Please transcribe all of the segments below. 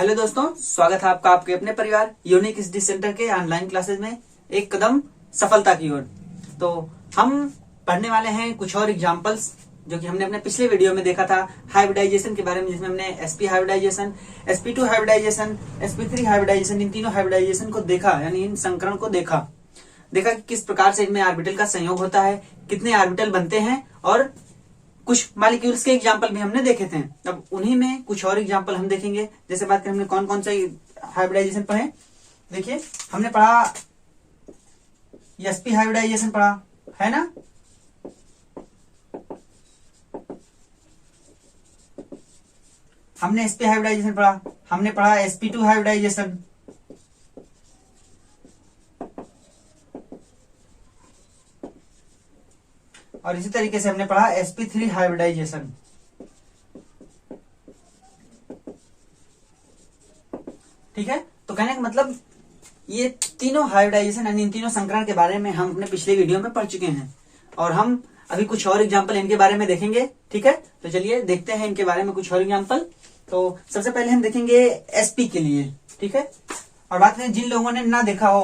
Hello दोस्तों, स्वागत है आपका आपके अपने परिवार यूनिक स्टडी सेंटर के ऑनलाइन क्लासेस में एक कदम सफलता की ओर। तो हम पढ़ने वाले हैं कुछ और एग्जांपल्स जो कि हमने अपने पिछले वीडियो में देखा था हाइब्रिडाइजेशन के बारे में, जिसमें हमने sp hybridization, sp2 hybridization, sp3 hybridization, इन तीनों हाइब्रिडाइजेशन को देखा, यानी इन संकरण को देखा कि किस प्रकार से इनमें ऑर्बिटल का संयोग होता है, कितने ऑर्बिटल बनते हैं, और कुछ मॉलिक्यूल्स के एग्जांपल भी हमने देखे थे। अब उन्हीं में कुछ और एग्जांपल हम देखेंगे। जैसे बात करें हमने कौन कौन से हाइब्रिडाइजेशन पढ़े, देखिए हमने पढ़ा sp हाइब्रिडाइजेशन पढ़ा है ना, हमने sp हाइब्रिडाइजेशन पढ़ा, हमने पढ़ा sp2 हाइब्रिडाइजेशन, और इसी तरीके से हमने पढ़ा sp3 हाइब्रिडाइजेशन। ठीक है, तो कहने का मतलब ये तीनों हाइब्रिडाइजेशन यानी इन तीनों संकरण के बारे में हम अपने पिछले वीडियो में पढ़ चुके हैं, और हम अभी कुछ और एग्जांपल इनके बारे में देखेंगे। ठीक है, तो चलिए देखते हैं इनके बारे में कुछ और एग्जांपल। तो सबसे पहले हम देखेंगे sp के लिए। ठीक है, और बात करें जिन लोगों ने ना देखा हो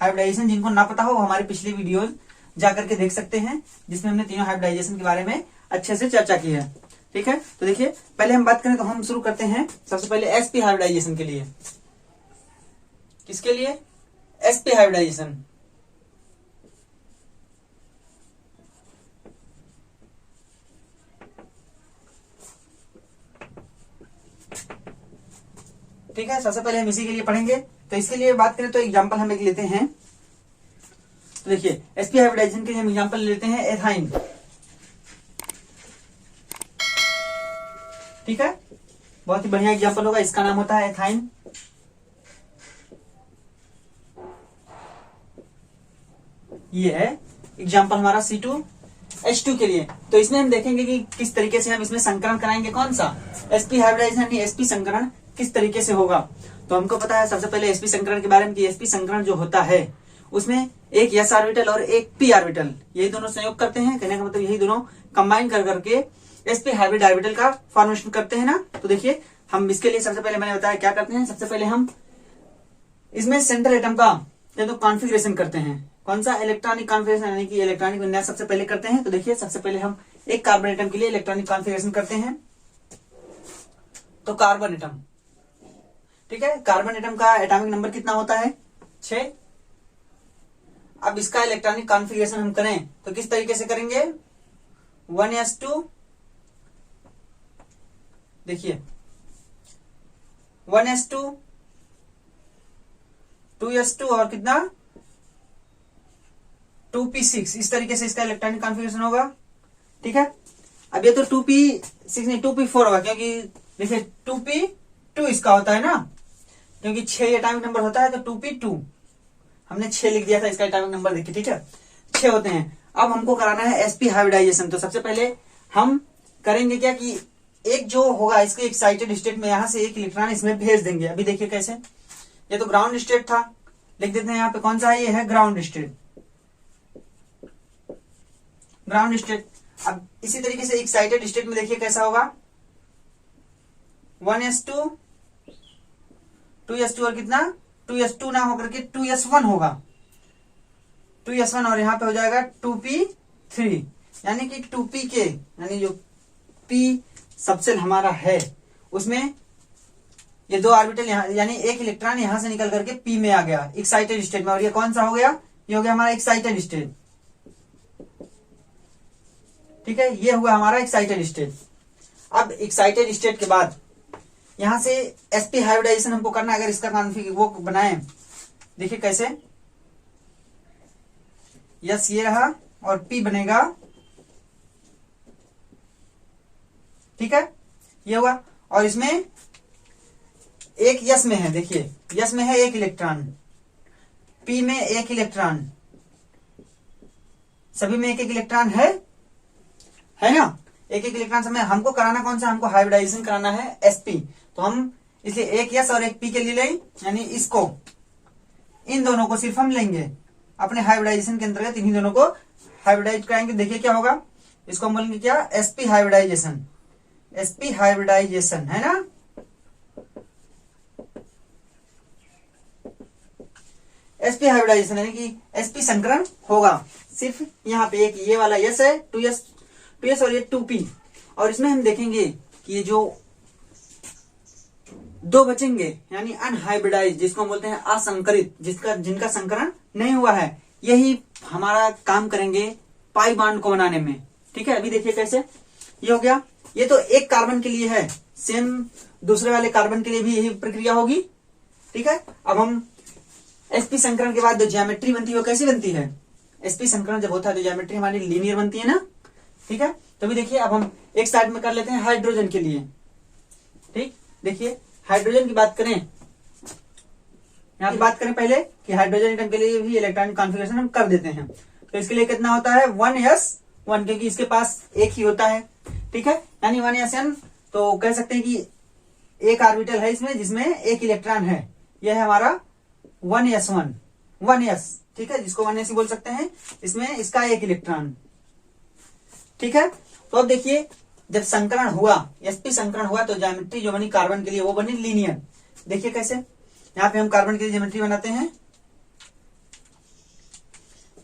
हाइब्रिडाइजेशन, जिनको ना पता हो, हमारे पिछले वीडियो जाकर के देख सकते हैं, जिसमें हमने तीनों हाइब्रिडाइजेशन के बारे में अच्छे से चर्चा की है। ठीक है, तो देखिए पहले हम बात करें तो हम शुरू करते हैं सबसे पहले sp हाइब्रिडाइजेशन के लिए। किसके लिए? sp hybridisation. ठीक है, सबसे पहले हम इसी के लिए पढ़ेंगे। तो इसके लिए बात करें तो एग्जांपल हम एक लेते हैं। तो देखिए sp हाइब्रिडाइजेशन के लिए हम एग्जांपल लेते हैं एथाइन। ठीक है, बहुत ही बढ़िया एग्जांपल होगा, इसका नाम होता है एथाइन। ये है एग्जांपल हमारा C2H2 के लिए। तो इसमें हम देखेंगे कि किस तरीके से हम इसमें संकरण कराएंगे, कौन सा sp हाइब्रिडाइजेशन यानी sp संकरण किस तरीके से होगा। तो हमको पता है सबसे पहले sp संकरण के बारे में कि sp संकरण जो होता है उसमें एक s ऑर्बिटल और एक p ऑर्बिटल, यही दोनों संयोग करते हैं। कहने का मतलब यही दोनों कंबाइन कर करके sp हाइब्रिड ऑर्बिटल का फॉर्मेशन करते हैं ना। तो देखिए हम इसके लिए सबसे पहले मैंने बताया क्या करते हैं, सबसे पहले हम इसमें सेंट्रल एटम का तो कॉन्फ़िगरेशन करते हैं। कौन सा? इलेक्ट्रॉनिक कॉन्फ़िगरेशन, यानी कि इलेक्ट्रॉनिक विन्यास सबसे पहले करते हैं। तो देखिए सबसे पहले हम एक कार्बन एटम के लिए इलेक्ट्रॉनिक कॉन्फ़िगरेशन करते हैं, तो कार्बन एटम। ठीक है, कार्बन एटम का एटॉमिक नंबर कितना होता है? 6। अब इसका इलेक्ट्रॉनिक कॉन्फ़िगरेशन हम करें तो किस तरीके से करेंगे? 1s2, देखिए 1s2, 2s2 और कितना 2p6, इस तरीके से इसका इलेक्ट्रॉनिक कॉन्फ़िगरेशन होगा। ठीक है, अब ये तो 2p6 नहीं 2p4 होगा, क्योंकि देखिए 2p2 इसका होता है ना, क्योंकि 6 एटॉमिक नंबर होता है, तो 2p2 हमने 6 लिख दिया था इसका एटॉमिक नंबर। देखिए ठीक है, 6 होते हैं। अब हमको कराना है sp हाइब्रिडाइजेशन। तो सबसे पहले हम करेंगे क्या कि एक जो होगा इसके एक्साइटेड स्टेट में यहां से एक इलेक्ट्रॉन इसमें भेज देंगे। अभी देखिए कैसे, ये तो ग्राउंड स्टेट था, लिख देते हैं यहाँ पे कौन सा है, ये है ग्राउंड स्टेट, ग्राउंड स्टेट। अब इसी तरीके से एक्साइटेड स्टेट में देखिए कैसा होगा, 1s2, 2s2 और कितना 2s2 ना होकर के 2s1 होगा, 2s1 और यहाँ पे हो जाएगा 2p3, यानी कि 2p के यानी जो p सबसेल हमारा है उसमें ये दो ऑर्बिटल यहाँ, यानी एक इलेक्ट्रॉन यहां से निकल करके p में आ गया एक्साइटेड स्टेट में, और ये कौन सा हो गया? ये हो गया हमारा एक्साइटेड स्टेट। ठीक है, ये हुआ हमारा एक्साइटेड स्टेट। अब एक्साइटेड स्टेट के बाद यहां से sp हाइब्रिडाइजेशन हमको करना है। अगर इसका कॉन्फ़िगर वो बनाए, देखिए कैसे, यस ये रहा और p बनेगा। ठीक है, ये हुआ, और इसमें एक यस में है, देखिए यस में है एक इलेक्ट्रॉन, p में एक इलेक्ट्रॉन, सभी में एक एक इलेक्ट्रॉन है ना, एक एक इलेक्ट्रॉन समय। हमको कराना कौन सा? हमको हाइब्रिडाइजेशन कराना है sp। तो हम इसलिए एक यस और एक p के लिए लें, यानी इसको इन दोनों को सिर्फ हम लेंगे अपने हाइब्रिडाइजेशन के अंतर्गत, इन्हीं दोनों को हाइब्रिडाइज कराएंगे। देखिए क्या होगा, इसको हम बोलेंगे क्या? sp हाइब्रिडाइजेशन, sp हाइब्रिडाइजेशन है ना। sp हाइब्रिडाइजेशन यानी कि sp संकरण होगा। सिर्फ यहाँ पे एक ये वाला s है 2s और ये 2p, और इसमें हम देखेंगे कि ये जो दो बचेंगे यानी अनहाइब्रिडाइज, जिसको हम बोलते हैं असंकरित, जिनका संकरण नहीं हुआ है, यही हमारा काम करेंगे पाई बॉन्ड को बनाने में। ठीक है, अभी देखिए कैसे ये हो गया। ये तो एक कार्बन के लिए है, सेम दूसरे वाले कार्बन के लिए भी यही प्रक्रिया होगी। ठीक है, अब हम sp संकरण के बाद जो ज्योमेट्री बनती है वो कैसी बनती है? sp संकरण जब होता है तो ज्योमेट्री हमारी लीनियर बनती है ना। ठीक है, तो अभी देखिए अब हम एक साइड में कर लेते हैं हाइड्रोजन के लिए। ठीक, देखिए हाइड्रोजन की बात करें, यहाँ की बात करें पहले कि हाइड्रोजन एटम के लिए भी इलेक्ट्रॉनिक कॉन्फ़िगरेशन हम कर देते हैं। तो इसके लिए कितना होता है 1s1, क्योंकि इसके पास एक ही होता है। ठीक है, यानी 1sn, तो कह सकते हैं कि एक ऑर्बिटल है इसमें जिसमें एक इलेक्ट्रॉन है, यह है हमारा 1s1, 1s। ठीक है, जिसको 1s ही बोल सकते हैं, इसमें इसका एक इलेक्ट्रॉन। ठीक है, तो अब देखिए जब संकरण हुआ, sp संकरण हुआ, तो ज्योमेट्री जो बनी कार्बन के लिए वो बनी लीनियर। देखिए कैसे, यहाँ पे हम कार्बन के लिए ज्योमेट्री बनाते हैं।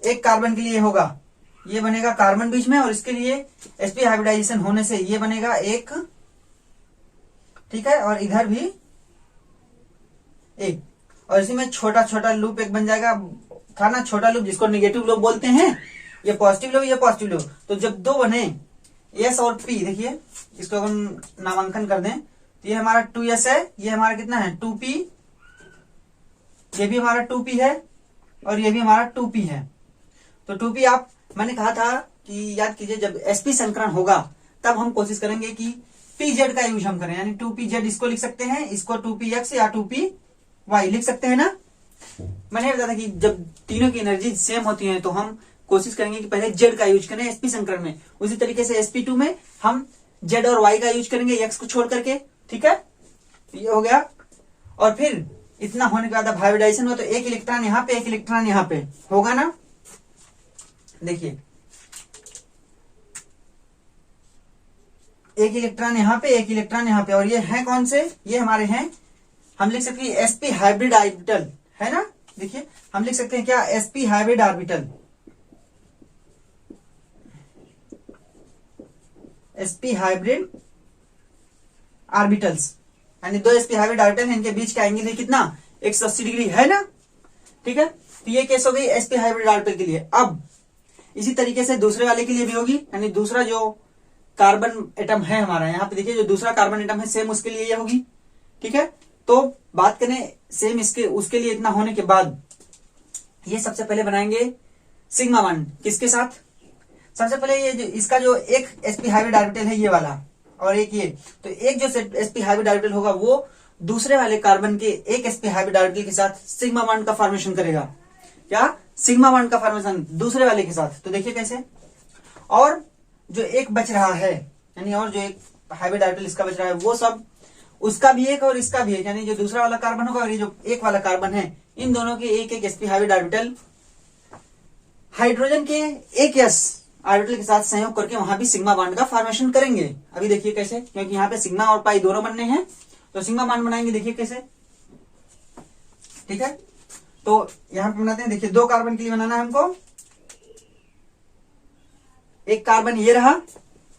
एक कार्बन के लिए होगा, ये बनेगा कार्बन बीच में, और इसके लिए sp हाइब्रिडाइजेशन होने से ये बनेगा एक। ठीक है, और इधर भी एक, और इसी में छोटा छोटा लूप एक बन जाएगा, था ना छोटा लूप जिसको नेगेटिव लूप बोलते हैं, ये पॉजिटिव लूप, ये पॉजिटिव लूप। तो जब दो बने s और p, देखिए इसको हम नामांकन कर दें तो ये हमारा 2s है, ये हमारा कितना है 2p, ये भी हमारा 2p है, और ये भी हमारा 2p है। तो 2p आप, मैंने कहा था कि याद कीजिए जब sp संकरण होगा तब हम कोशिश करेंगे कि pz का यूज हम करें, यानी 2pz इसको लिख सकते हैं, इसको 2px या 2py लिख सकते हैं ना। मैंने बताया था कि जब तीनों की एनर्जी सेम होती है तो हम कोशिश करेंगे कि पहले z का यूज करें sp संकरण में, उसी तरीके से sp2 में हम z और y का यूज करेंगे x को छोड़ करके। ठीक है, ये हो गया। और फिर इतना होने के बाद अब हाइब्रिडाइजेशन हुआ तो एक इलेक्ट्रॉन यहाँ पे, एक इलेक्ट्रॉन यहाँ पे होगा ना। देखिए एक इलेक्ट्रॉन यहाँ पे, एक इलेक्ट्रॉन यहाँ पे, और ये हैं कौन से? ये हमारे हैं, हम लिख सकते हैं sp हाइब्रिड ऑर्बिटल, है ना। देखिए हम लिख सकते हैं क्या, sp hybrid orbital, sp hybrid orbitals, यानी दो sp हाइब्रिड ऑर्बिटल हैं, इनके बीच का एंगल है कितना 180 डिग्री, है ना। ठीक है, तो ये केस हो गई sp हाइब्रिड ऑर्बिटल के लिए। अब इसी तरीके से दूसरे वाले के लिए भी होगी, यानी दूसरा जो कार्बन एटम है हमारा, यहाँ पे देखिए जो दूसरा कार्बन एटम है सेम उसके लिए ये होगी। ठीक है, तो बात करें सेम इसके उसके लिए इतना होने के बाद ये सबसे पहले बनाएंगे सिग्मा बॉन्ड, किसके साथ? सबसे पहले ये जो इसका जो एक sp हाइब्रिड ऑर्बिटल है ये वाला, और एक ये, तो एक जो sp हाइब्रिड ऑर्बिटल होगा वो दूसरे वाले कार्बन के एक sp हाइब्रिड ऑर्बिटल के साथ सिग्मा बॉन्ड का फॉर्मेशन करेगा। क्या? सिग्मा बॉन्ड का फॉर्मेशन दूसरे वाले के साथ। तो देखिए कैसे, और जो एक बच रहा है, यानी और जो एक हाइब्रिड ऑर्बिटल इसका बच रहा है, वो सब उसका भी एक और इसका भी एक, यानी जो दूसरा वाला कार्बन होगा और ये जो एक वाला कार्बन है, इन दोनों के एक एक sp हाइब्रिड ऑर्बिटल हाइड्रोजन के एक s ऑर्बिटल के साथ संयोग करके वहां भी सिग्मा बॉन्ड का फॉर्मेशन करेंगे। अभी देखिए कैसे, क्योंकि यहाँ पे सिग्मा और पाई दोनों बनने हैं, तो सिग्मा बॉन्ड बनाएंगे। देखिए कैसे, ठीक है, तो यहां पे बनाते हैं। देखिए दो कार्बन के लिए बनाना है हमको, एक कार्बन ये रहा,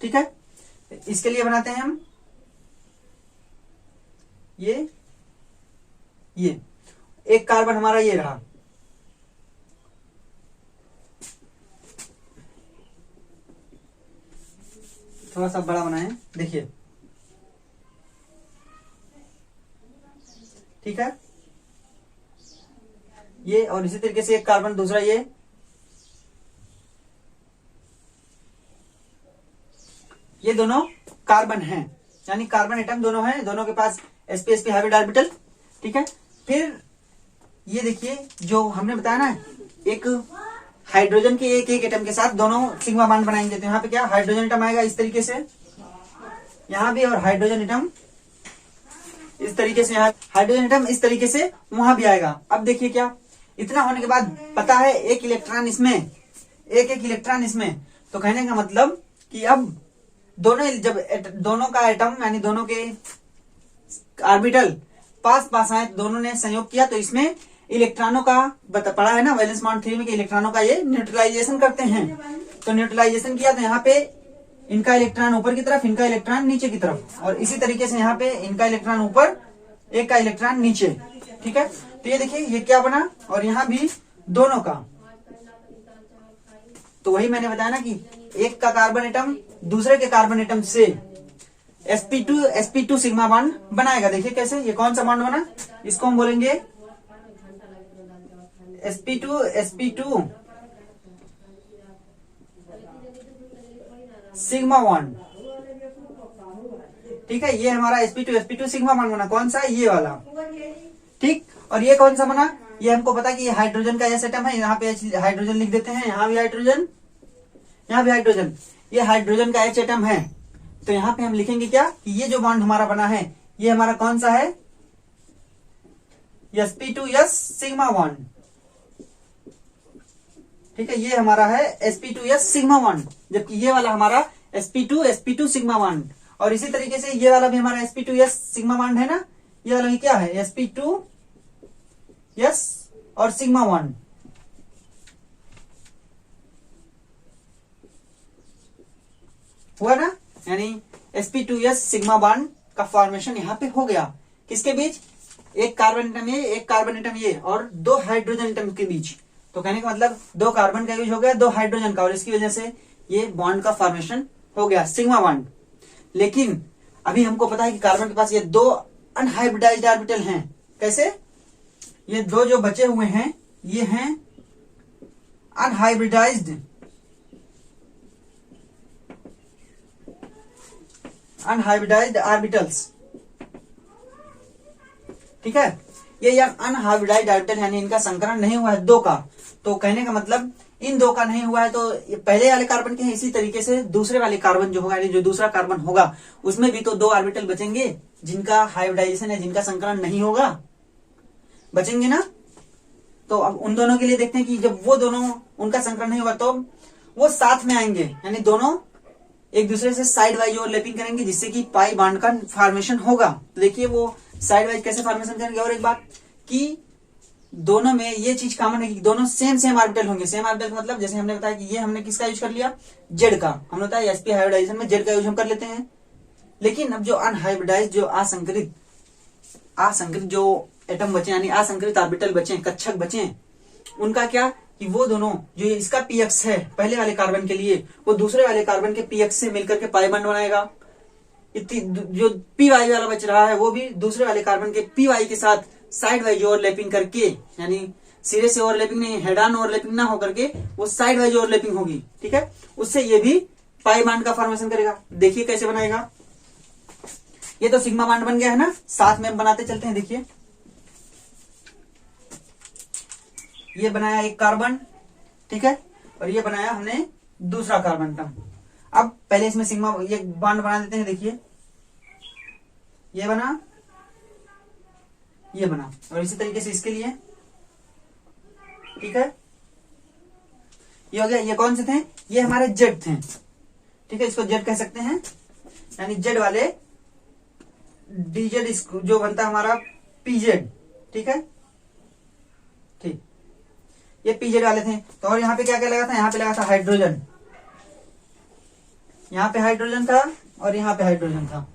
ठीक है, इसके लिए बनाते हैं हम ये एक कार्बन हमारा ये रहा, थोड़ा सा बड़ा बनाए, देखिए ठीक है, ये, और इसी तरीके से एक कार्बन दूसरा ये दोनों कार्बन हैं, यानी कार्बन एटम दोनों हैं, दोनों के पास sp हाइब्रिड ऑर्बिटल। ठीक है, फिर ये देखिए जो हमने बताया ना, एक हाइड्रोजन के एक एक एटम के साथ दोनों सिग्मा बॉन्ड बनाएंगे। तो यहाँ पे क्या हाइड्रोजन एटम आएगा इस तरीके से, यहाँ भी, और हाइड्रोजन एटम इस तरीके से, यहाँ हाइड्रोजन एटम इस तरीके से वहां भी आएगा। अब देखिए क्या, इतना होने के बाद पता है एक इलेक्ट्रॉन इसमें, एक एक इलेक्ट्रॉन इसमें, तो कहने का मतलब कि अब दोनों, जब दोनों का एटम यानी दोनों के ऑर्बिटल पास पास आए, दोनों ने संयोग किया, तो इसमें इलेक्ट्रॉनों का पढ़ा है ना वैलेंस बॉन्ड थ्योरी में कि इलेक्ट्रॉनों का ये न्यूट्रलाइजेशन करते हैं। तो न्यूट्रलाइजेशन किया तो यहाँ पे इनका इलेक्ट्रॉन ऊपर की तरफ, इनका इलेक्ट्रॉन नीचे की तरफ, और इसी तरीके से यहाँ पे इनका इलेक्ट्रॉन ऊपर, एक का इलेक्ट्रॉन नीचे। ठीक है, तो ये देखिए ये क्या बना, और यहाँ भी दोनों का। तो वही मैंने बताया ना कि एक का कार्बन एटम दूसरे के कार्बन एटम से sp2 सिग्मा बॉन्ड बनाएगा। देखिए कैसे, ये कौन सा बॉन्ड बना, इसको हम बोलेंगे sp2 सिग्मा बॉन्ड। ठीक है, ये हमारा sp2 सिग्मा बॉन्ड बना, कौन सा, ये वाला। ठीक, और ये कौन सा बना, ये हमको पता कि ये हाइड्रोजन का एस एटम है, यहाँ पे हाइड्रोजन लिख देते हैं, यहाँ भी हाइड्रोजन, यहाँ भी हाइड्रोजन, ये हाइड्रोजन का एच एटम है। तो यहाँ पे हम लिखेंगे क्या कि ये जो बॉन्ड हमारा बना है ये हमारा कौन सा है, sp2s सिग्मा बॉन्ड। ठीक है, ये हमारा है sp2s सिग्मा बॉन्ड, जबकि ये वाला हमारा sp2 सिग्मा बॉन्ड। और इसी तरीके से ये वाला भी हमारा sp2s सिग्मा बॉन्ड है ना, ये वाला भी क्या है, sp2s और सिग्मा बॉन्ड। हुआ ना, यानी sp2s सिग्मा बॉन्ड का फॉर्मेशन यहाँ पे हो गया। किसके बीच, एक कार्बन एटम ये, एक कार्बन एटम ये, और दो हाइड्रोजन एटम के बीच। तो कहने का मतलब दो कार्बन का यूज हो गया, दो हाइड्रोजन का, और इसकी वजह से ये बॉन्ड का फॉर्मेशन हो गया, सिग्मा बॉन्ड। लेकिन अभी हमको पता है कि कार्बन के पास ये दो अनहाइब्रिडाइज्ड ऑर्बिटल हैं। कैसे, ये दो जो बचे हुए हैं ये हैं अनहाइब्रिडाइज्ड ऑर्बिटल्स। ठीक है, ये अनहाइब्रिडाइज्ड ऑर्बिटल यानी इनका संकरण नहीं हुआ है दो का। तो कहने का मतलब इन दो का नहीं हुआ है तो ये पहले वाले कार्बन के हैं, इसी तरीके से दूसरे वाले कार्बन जो होगा, यानी जो दूसरा कार्बन होगा उसमें भी तो दो ऑर्बिटल बचेंगे जिनका हाइब्रिडाइजेशन है, जिनका संकरण नहीं होगा, बचेंगे ना। तो अब उन दोनों के लिए देखते हैं कि जब वो दोनों, उनका संकरण नहीं होगा तो वो साथ में आएंगे, यानी दोनों एक दूसरे से साइड वाइज ओवरलैपिंग करेंगे, जिससे कि पाई बॉन्ड का फॉर्मेशन होगा। तो देखिए वो साइड वाइज कैसे फॉर्मेशन करेंगे। और एक बात कि दोनों में ये चीज कॉमन है कि दोनों सेम ऑर्बिटल होंगे। सेम ऑर्बिटल का मतलब जैसे हमने बताया कि ये हमने किसका यूज कर लिया, जेड का। हमने बताया sp हाइब्रिडाइजेशन में जेड का यूज हम कर लेते हैं। लेकिन अब जो अनहाइब्रिडाइज, जो असंकरित जो एटम बचे, यानी असंकरित ऑर्बिटल बचे, कक्षक बचे, उनका क्या कि वो दोनों जो इसका px है पहले वाले कार्बन के लिए, वो दूसरे वाले कार्बन के px से मिलकर के पाई बॉन्ड बनाएगा। जो py वाला बच रहा है वो भी दूसरे वाले कार्बन के py के साथ साइड वाइज ओवरलैपिंग करके, यानी सिरे से ओवरलैपिंग नहीं, हेड ऑन ओवरलैपिंग ना होकर के वो साइड वाइज ओवरलैपिंग होगी। ठीक है, उससे ये भी पाई बॉन्ड का फॉर्मेशन करेगा। देखिए कैसे बनाएगा। ये तो सिग्मा बॉन्ड बन गया है ना, साथ में हम बनाते चलते हैं। देखिए ये बनाया एक कार्बन, ठीक है, और ये बनाया हमने दूसरा कार्बन टर्म। अब पहले इसमें सिग्मा ये बॉन्ड बना देते हैं। देखिए ये बना, ये बना, और इसी तरीके से इसके लिए, ठीक है, ये हो गया। ये कौन से थे, ये हमारे जेड थे। ठीक है, इसको जेड कह सकते हैं, यानी जेड वाले डीजेड जो बनता है हमारा पीजेड। ठीक है, ठीक, ये पीजेड वाले थे। तो और यहाँ पे क्या क्या लगा था, यहाँ पे लगा था हाइड्रोजन, यहाँ पे हाइड्रोजन था और यहाँ पे हाइड्रोजन था।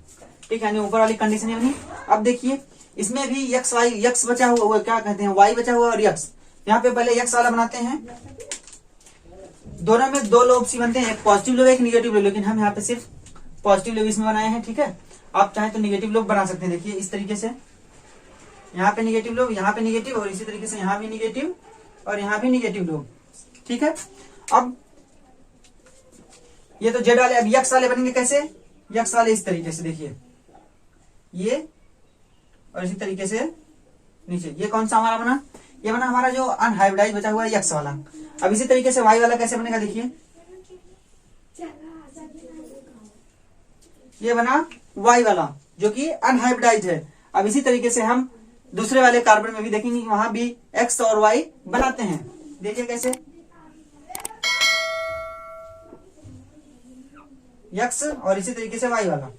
ठीक है, यानी ऊपर वाली कंडीशन ये बनी। अब देखिए इसमें भी यक्स वाई, यक्स बचा हुआ, क्या कहते हैं, वाई बचा हुआ और यक्स। यहाँ पे पहले यक्स वाला बनाते हैं। दोनों में दो लोब सी बनते हैं, एक पॉजिटिव लोब एक निगेटिव लोब, लेकिन हम यहाँ पे सिर्फ पॉजिटिव लोब इसमें बनाए हैं। ठीक है, आप चाहे तो निगेटिव लोब बना सकते हैं। देखिए इस तरीके से, यहाँ पे निगेटिव लोब, यहाँ पे निगेटिव, और इसी तरीके से यहाँ भी निगेटिव और यहाँ भी निगेटिव लोब। ठीक है, अब ये तो जेड वाले, अब यक्स वाले बनेंगे कैसे, यक्स वाले इस तरीके से, देखिए ये, और इसी तरीके से नीचे। ये कौन सा हमारा बना, ये बना हमारा जो अनहाइब्रिडाइज बचा हुआ है यक्स वाला। अब इसी तरीके से वाई वाला कैसे बनेगा, देखिए ये बना वाई वाला जो कि अनहाइब्रिडाइज है। अब इसी तरीके से हम दूसरे वाले कार्बन में भी देखेंगे, वहां भी एक्स और वाई बनाते हैं। देखिए कैसे, एक्स और इसी तरीके से वाई वाला।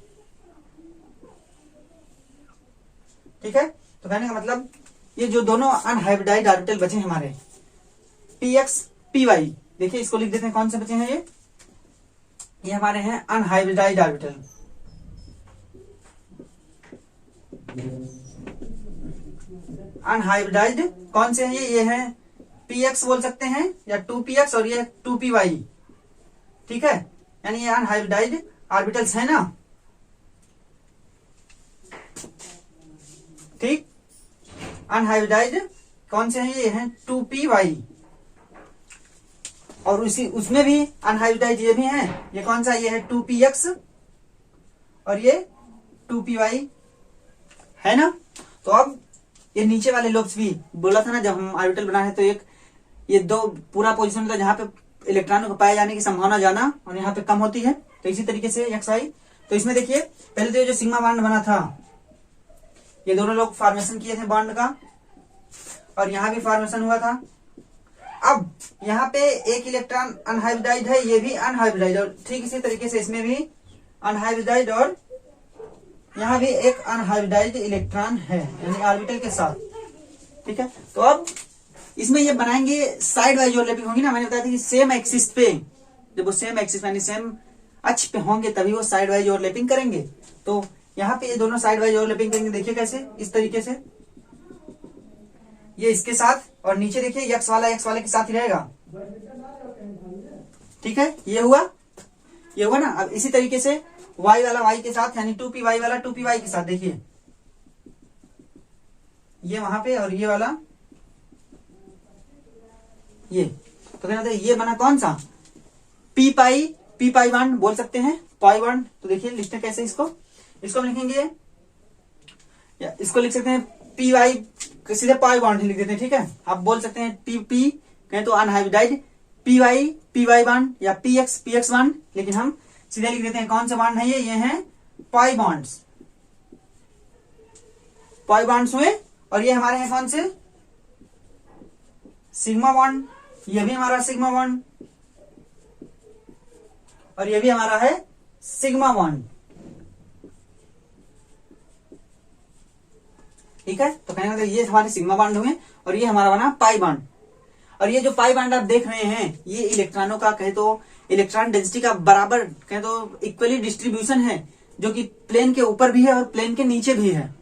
ठीक है, तो कहने का मतलब ये जो दोनों अनहाइब्रिडाइज्ड ऑर्बिटल बचे हैं हमारे px py, देखिए इसको लिख देते हैं कौन से बचे हैं ये हमारे हैं अनहाइब्रिडाइज्ड ऑर्बिटल। अनहाइब्रिडाइज्ड कौन से हैं ये है px बोल सकते हैं या 2px और ये 2py, ठीक है, यानी ये अनहाइब्रिडाइज्ड ऑर्बिटल्स है ना, ठीक। अनहाइब्रिडाइज्ड कौन से हैं ये हैं 2py, और उसी उसमें भी अनहाइब्रिडाइज्ड ये भी हैं, ये कौन सा ये है 2px और ये 2py है ना। तो अब ये नीचे वाले लोब्स भी बोला था ना जब हम ऑर्बिटल बना है तो एक ये दो पूरा पोजीशन था जहां पे इलेक्ट्रॉनों को पाए जाने की संभावना ज्यादा और यहाँ पे कम होती है, तो इसी तरीके से एक्स वाई। तो इसमें देखिए पहले तो ये जो सिग्मा बॉन्ड बना था ये दोनों लोग फॉर्मेशन किए थे बॉन्ड का, और यहाँ भी फॉर्मेशन हुआ था। अब यहाँ पे एक इलेक्ट्रॉन अनहाइब्रिडाइज्ड है, ये भी अनहाइब्रिडाइज्ड, और ठीक इसी तरीके से इसमें भी अनहाइब्रिडाइज्ड और यहाँ भी एक अनहाइब्रिडाइज्ड इलेक्ट्रॉन है यानी ऑर्बिटल के साथ, ठीक है। तो अब इसमें ये बनाएंगे साइड वाइज ओवरलैपिंग होगी ना, मैंने बताया था कि सेम एक्सिस पे, जब वो सेम एक्सिस यानी सेम अक्ष पे होंगे तभी वो साइड वाइज ओवरलैपिंग करेंगे। तो यहाँ पे ये दोनों साइड वाइज ओवरलैपिंग करेंगे, देखिए कैसे, इस तरीके से ये इसके साथ, और नीचे देखिए एक्स वाला के साथ ही रहेगा, ठीक है। ये हुआ ना। अब इसी तरीके से y वाला y के साथ यानी 2py वाला 2py के साथ, देखिए ये वहां पे और ये वाला ये, तो कहना था ये बना कौन सा p पाई बॉन्ड बोल सकते हैं, पाई बॉन्ड। तो देखिए लिखते हैं कैसे, इसको हम लिखेंगे या इसको लिख सकते हैं पी वाई, सीधे पाई बॉन्ड ही लिख देते हैं, ठीक है। आप बोल सकते हैं पी कहें तो अनहाइब्रिडाइज्ड पी वाई बॉन्ड या पी एक्स बॉन्ड, लेकिन हम सीधे लिख देते हैं कौन सा बॉन्ड है ये हैं पाई बॉन्ड्स, पाई बॉन्ड्स हुए। और ये हमारे हैं कौन से सिग्मा बॉन्ड, ये भी हमारा सिग्मा बॉन्ड और ये भी हमारा है सिग्मा बॉन्ड, ठीक है। तो कहने का ये हमारे सिग्मा बॉन्ड हुए और ये हमारा बना पाई बॉन्ड। और ये जो पाई बॉन्ड आप देख रहे हैं ये इलेक्ट्रॉनों का कहे तो इलेक्ट्रॉन डेंसिटी का बराबर कहे तो इक्वली डिस्ट्रीब्यूशन है, जो कि प्लेन के ऊपर भी है और प्लेन के नीचे भी है।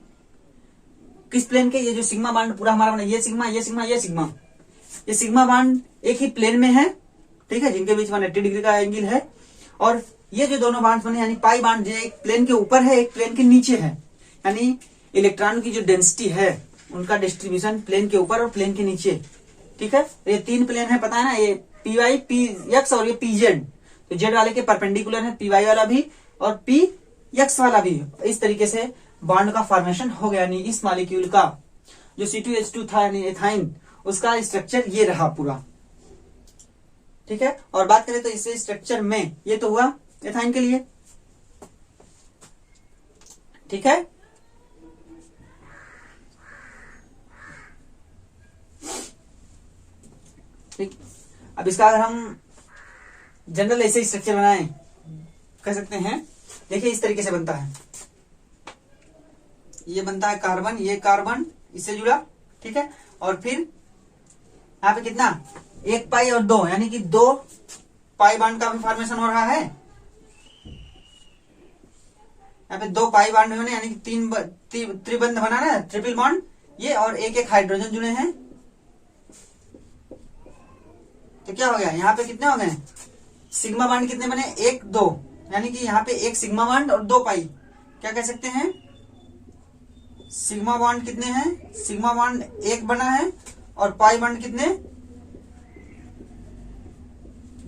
किस प्लेन के, ये जो सिग्मा बॉन्ड पूरा हमारा बना, ये सिग्मा ये सिग्मा ये सिग्मा, ये सिग्मा बॉन्ड एक ही प्लेन में है, ठीक है, जिनके बीच 180 डिग्री का एंगल है। और ये जो दोनों बॉन्ड बने यानी पाई बॉन्ड, जो एक प्लेन के ऊपर है एक प्लेन के नीचे है, यानी इलेक्ट्रॉन की जो डेंसिटी है उनका डिस्ट्रीब्यूशन प्लेन के ऊपर और प्लेन के नीचे, ठीक है। ये तीन प्लेन है पता है ना, ये पी वाई पी एक्स और ये पी जेड। तो जेड वाले के परपेंडिकुलर है पी वाई वाला भी और पी एक्स वाला भी। इस तरीके से बॉन्ड का फॉर्मेशन हो गया, यानी इस मॉलिक्यूल का जो C2H2 था यानी एथाइन, उसका स्ट्रक्चर ये रहा पूरा, ठीक है। और बात करें तो इस स्ट्रक्चर में ये तो हुआ एथाइन के लिए, ठीक है। ठीक, अब इसका अगर हम जनरल ऐसे स्ट्रक्चर बनाएं कह सकते हैं, देखिए इस तरीके से बनता है, ये बनता है कार्बन, ये कार्बन इससे जुड़ा, ठीक है। और फिर यहाँ पे कितना, एक पाई और दो, यानी कि 2 पाई बॉन्ड का भी फॉर्मेशन हो रहा है। यहाँ पे 2 पाई बॉन्ड बने यानी कि 3 त्रिबंध बना ना, ट्रिपल बॉन्ड ये, और एक हाइड्रोजन जुड़े हैं। तो क्या हो गया, यहाँ पे कितने हो गए सिग्मा बॉन्ड, कितने बने 1 2, यानी कि यहाँ पे एक सिग्मा बॉन्ड और 2 पाई, क्या कह सकते हैं सिग्मा बॉन्ड कितने हैं, सिग्मा बॉन्ड 1 बना है और पाई बॉन्ड कितने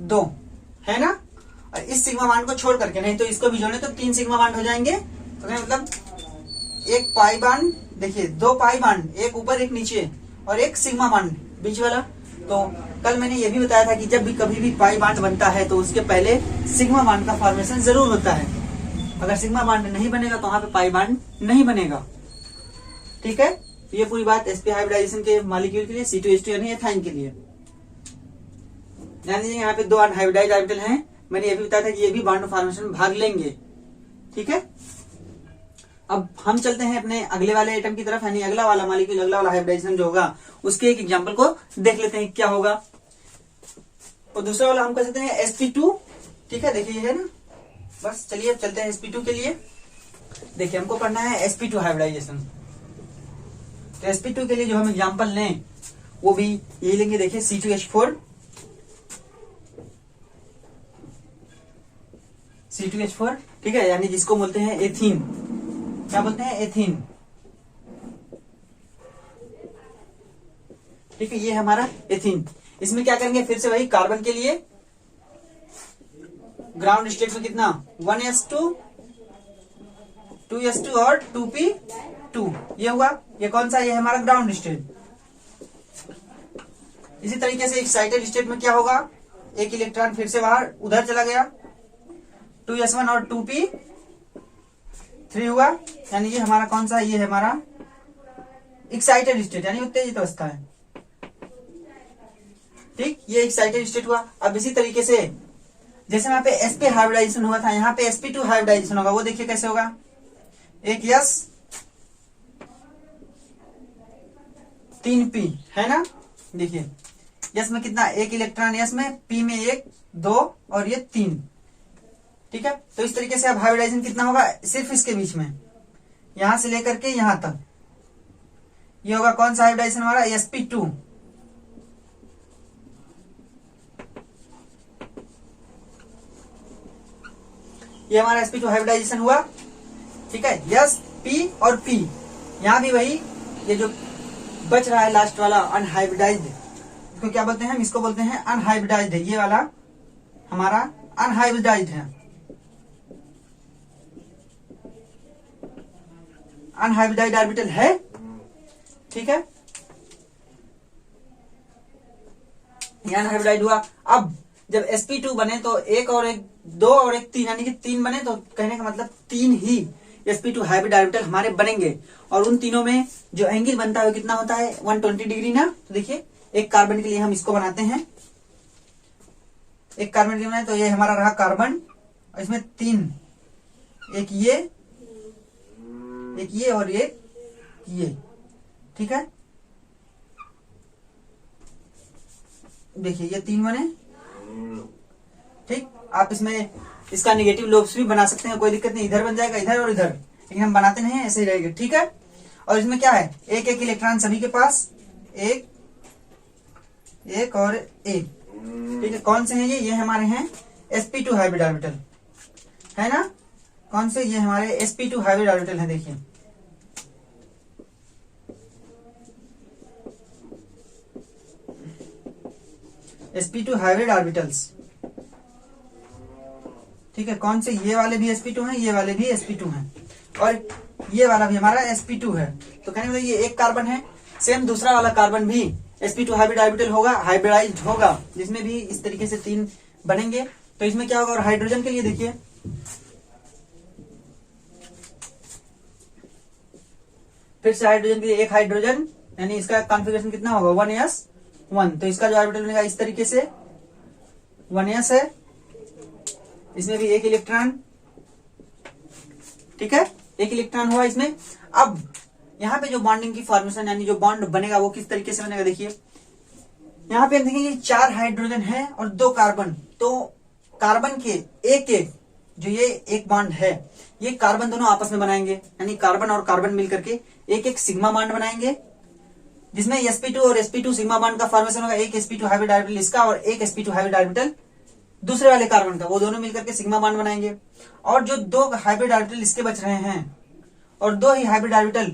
2 है ना। और इस सिग्मा बॉन्ड को छोड़ करके, नहीं तो इसको भी जोड़े तो 3 सिग्मा बॉन्ड हो जाएंगे। तो क्या मतलब एक पाई बॉन्ड, देखिए 2 पाई बॉन्ड, एक ऊपर एक नीचे, और एक सिग्मा बॉन्ड बीच वाला। तो कल मैंने ये भी बताया था कि जब भी कभी भी पाई बॉन्ड बनता है तो उसके पहले सिग्मा बॉन्ड का फॉर्मेशन जरूर होता है। अगर सिग्मा बॉन्ड नहीं बनेगा तो वहां पे पाई बॉन्ड नहीं बनेगा, ठीक है। ये पूरी बात sp हाइब्रिडाइजेशन के मॉलिक्यूल के लिए, C2H2 यानी एथाइन के लिए। ध्यान दीजिए यहाँ पे 2 अनहाइब्रिडाइज्ड ऑर्बिटल हैं, मैंने ये भी बताया था कि ये भी बॉन्ड फॉर्मेशन में भाग लेंगे, ठीक है। अब हम चलते हैं अपने अगले वाले आइटम की तरफ, यानी अगला वाला मॉलिक्यूल, अगला वाला हाइब्रिडाइजेशन जो होगा उसके एक एग्जांपल को देख लेते हैं क्या होगा। और दूसरा वाला हम कर सकते हैं sp2। ठीक है, देखिए ये है ना, बस चलिए अब चलते हैं sp2 के लिए। देखिए हमको पढ़ना है sp2 हाइब्रिडाइजेशन। तो sp2 के लिए जो हम एग्जांपल लें वो भी ये लेंगे। देखिए C2H4, C2H4, ठीक है, यानी जिसको बोलते हैं एथीन। क्या बोलते हैं? एथीन। ठीक है, ये है हमारा एथीन। इसमें क्या करेंगे, फिर से वही कार्बन के लिए ग्राउंड स्टेट में कितना 1s2, 2s2 और 2p2, ये हुआ। ये कौन सा? ये है हमारा ग्राउंड स्टेट। इसी तरीके से एक्साइटेड स्टेट में क्या होगा, एक इलेक्ट्रॉन फिर से बाहर उधर चला गया, 2s1 और 2p3 हुआ, यानी ये हमारा कौन सा? ये है हमारा एक्साइटेड स्टेट, यानी उत्तेजित अवस्था है। ठीक, ये एक्साइटेड स्टेट हुआ। अब इसी तरीके से जैसे वहां पे sp हाइब्रिडाइजेशन हुआ था, यहाँ पे sp2 हाइब्रिडाइजेशन होगा। वो देखिए कैसे होगा, एक यस 3p है ना। देखिए यस में कितना, एक इलेक्ट्रॉन यस में, p में 1, 2 और ये 3। ठीक है, तो इस तरीके से अब हाइब्रिडाइजेशन कितना होगा, सिर्फ इसके बीच में, यहां से लेकर के यहां तक, ये होगा कौन सा हाइब्रिडाइजेशन हमारा, sp2। ये हमारा sp2 हाइब्रिडाइजेशन हुआ। ठीक है, यस p और p, यहां भी वही, ये जो बच रहा है लास्ट वाला अनहाइब्रिडाइज्ड, इसको क्या बोलते हैं हम? इसको बोलते हैं अनहाइब्रिडाइज्ड। ये वाला हमारा अनहाइब्रिडाइज्ड है, अनहाइब्रिडाइज्ड ऑर्बिटल है। ठीक है, ये अनहाइब्रिडाइज्ड हुआ। अब जब sp2 बने तो एक और एक, 2 और एक 3, यानी कि 3 बने, तो कहने का मतलब 3 ही sp2 हाइब्रिड ऑर्बिटल हमारे बनेंगे। और उन तीनों में जो एंगल बनता है वो कितना होता है, 120 डिग्री ना। तो देखिए एक कार्बन के लिए हम इसको बनाते हैं, एक कार्बन के लिए बनाए तो ये हमारा रहा कार्बन, और इसमें 3, एक ये और ये। ठीक है, देखिए ये 3 बने। ठीक, आप इसमें इसका नेगेटिव लोब्स भी बना सकते हैं, कोई दिक्कत नहीं, इधर बन जाएगा, इधर और इधर, लेकिन हम बनाते नहीं, ऐसे ही रहेगा। ठीक है, और इसमें क्या है, एक एक इलेक्ट्रॉन सभी के पास, एक और एक। ठीक है, कौन से हैं ये हमारे हैं sp2 हाइब्रिड ऑर्बिटल, है ना। कौन से? ये हमारे sp2 हाइब्रिड ऑर्बिटल है। देखिए sp2 हाइब्रिड ऑर्बिटल्स। ठीक है, कौन से? ये वाले भी sp2 हैं, ये वाले भी sp2 हैं, और ये वाला भी हमारा sp2 है। तो कहने मतलब ये एक कार्बन है। सेम दूसरा वाला कार्बन भी sp2 हाइब्रिड ऑर्बिटल होगा, हाइब्रिडाइज्ड होगा, जिसमें भी इस तरीके से 3 बनेंगे। तो इसमें क्या होगा, और हाइड्रोजन के लिए देखिए, फिर से हाइड्रोजन के लिए एक हाइड्रोजन, यानी इसका कॉन्फ़िगरेशन कितना होगा, 1s1। तो इसका जो ऑर्बिटल बनेगा इस तरीके से, 1s है, इसमें भी एक इलेक्ट्रॉन। ठीक है, एक इलेक्ट्रॉन हुआ इसमें। अब यहाँ पे जो बॉन्डिंग की फॉर्मेशन, यानी जो बॉन्ड बनेगा वो किस तरीके से बनेगा, देखिए यहाँ पे हम देखेंगे 4 हाइड्रोजन है और 2 कार्बन। तो कार्बन के एक जो ये एक बॉन्ड है, ये कार्बन दोनों आपस में बनाएंगे, यानी कार्बन और कार्बन मिलकर के एक सिग्मा बॉन्ड बनाएंगे, जिसमें sp2 और sp2 सिग्मा बॉन्ड का फॉर्मेशन होगा। एक sp2 हाइब्रिड ऑर्बिटल इसका और एक sp2 हाइब्रिड ऑर्बिटल दूसरे वाले कार्बन का, वो दोनों मिलकर के सिग्मा बॉन्ड बनाएंगे। और जो 2 हाइब्रिड ऑर्बिटल इसके बच रहे हैं और 2 ही हाइब्रिड ऑर्बिटल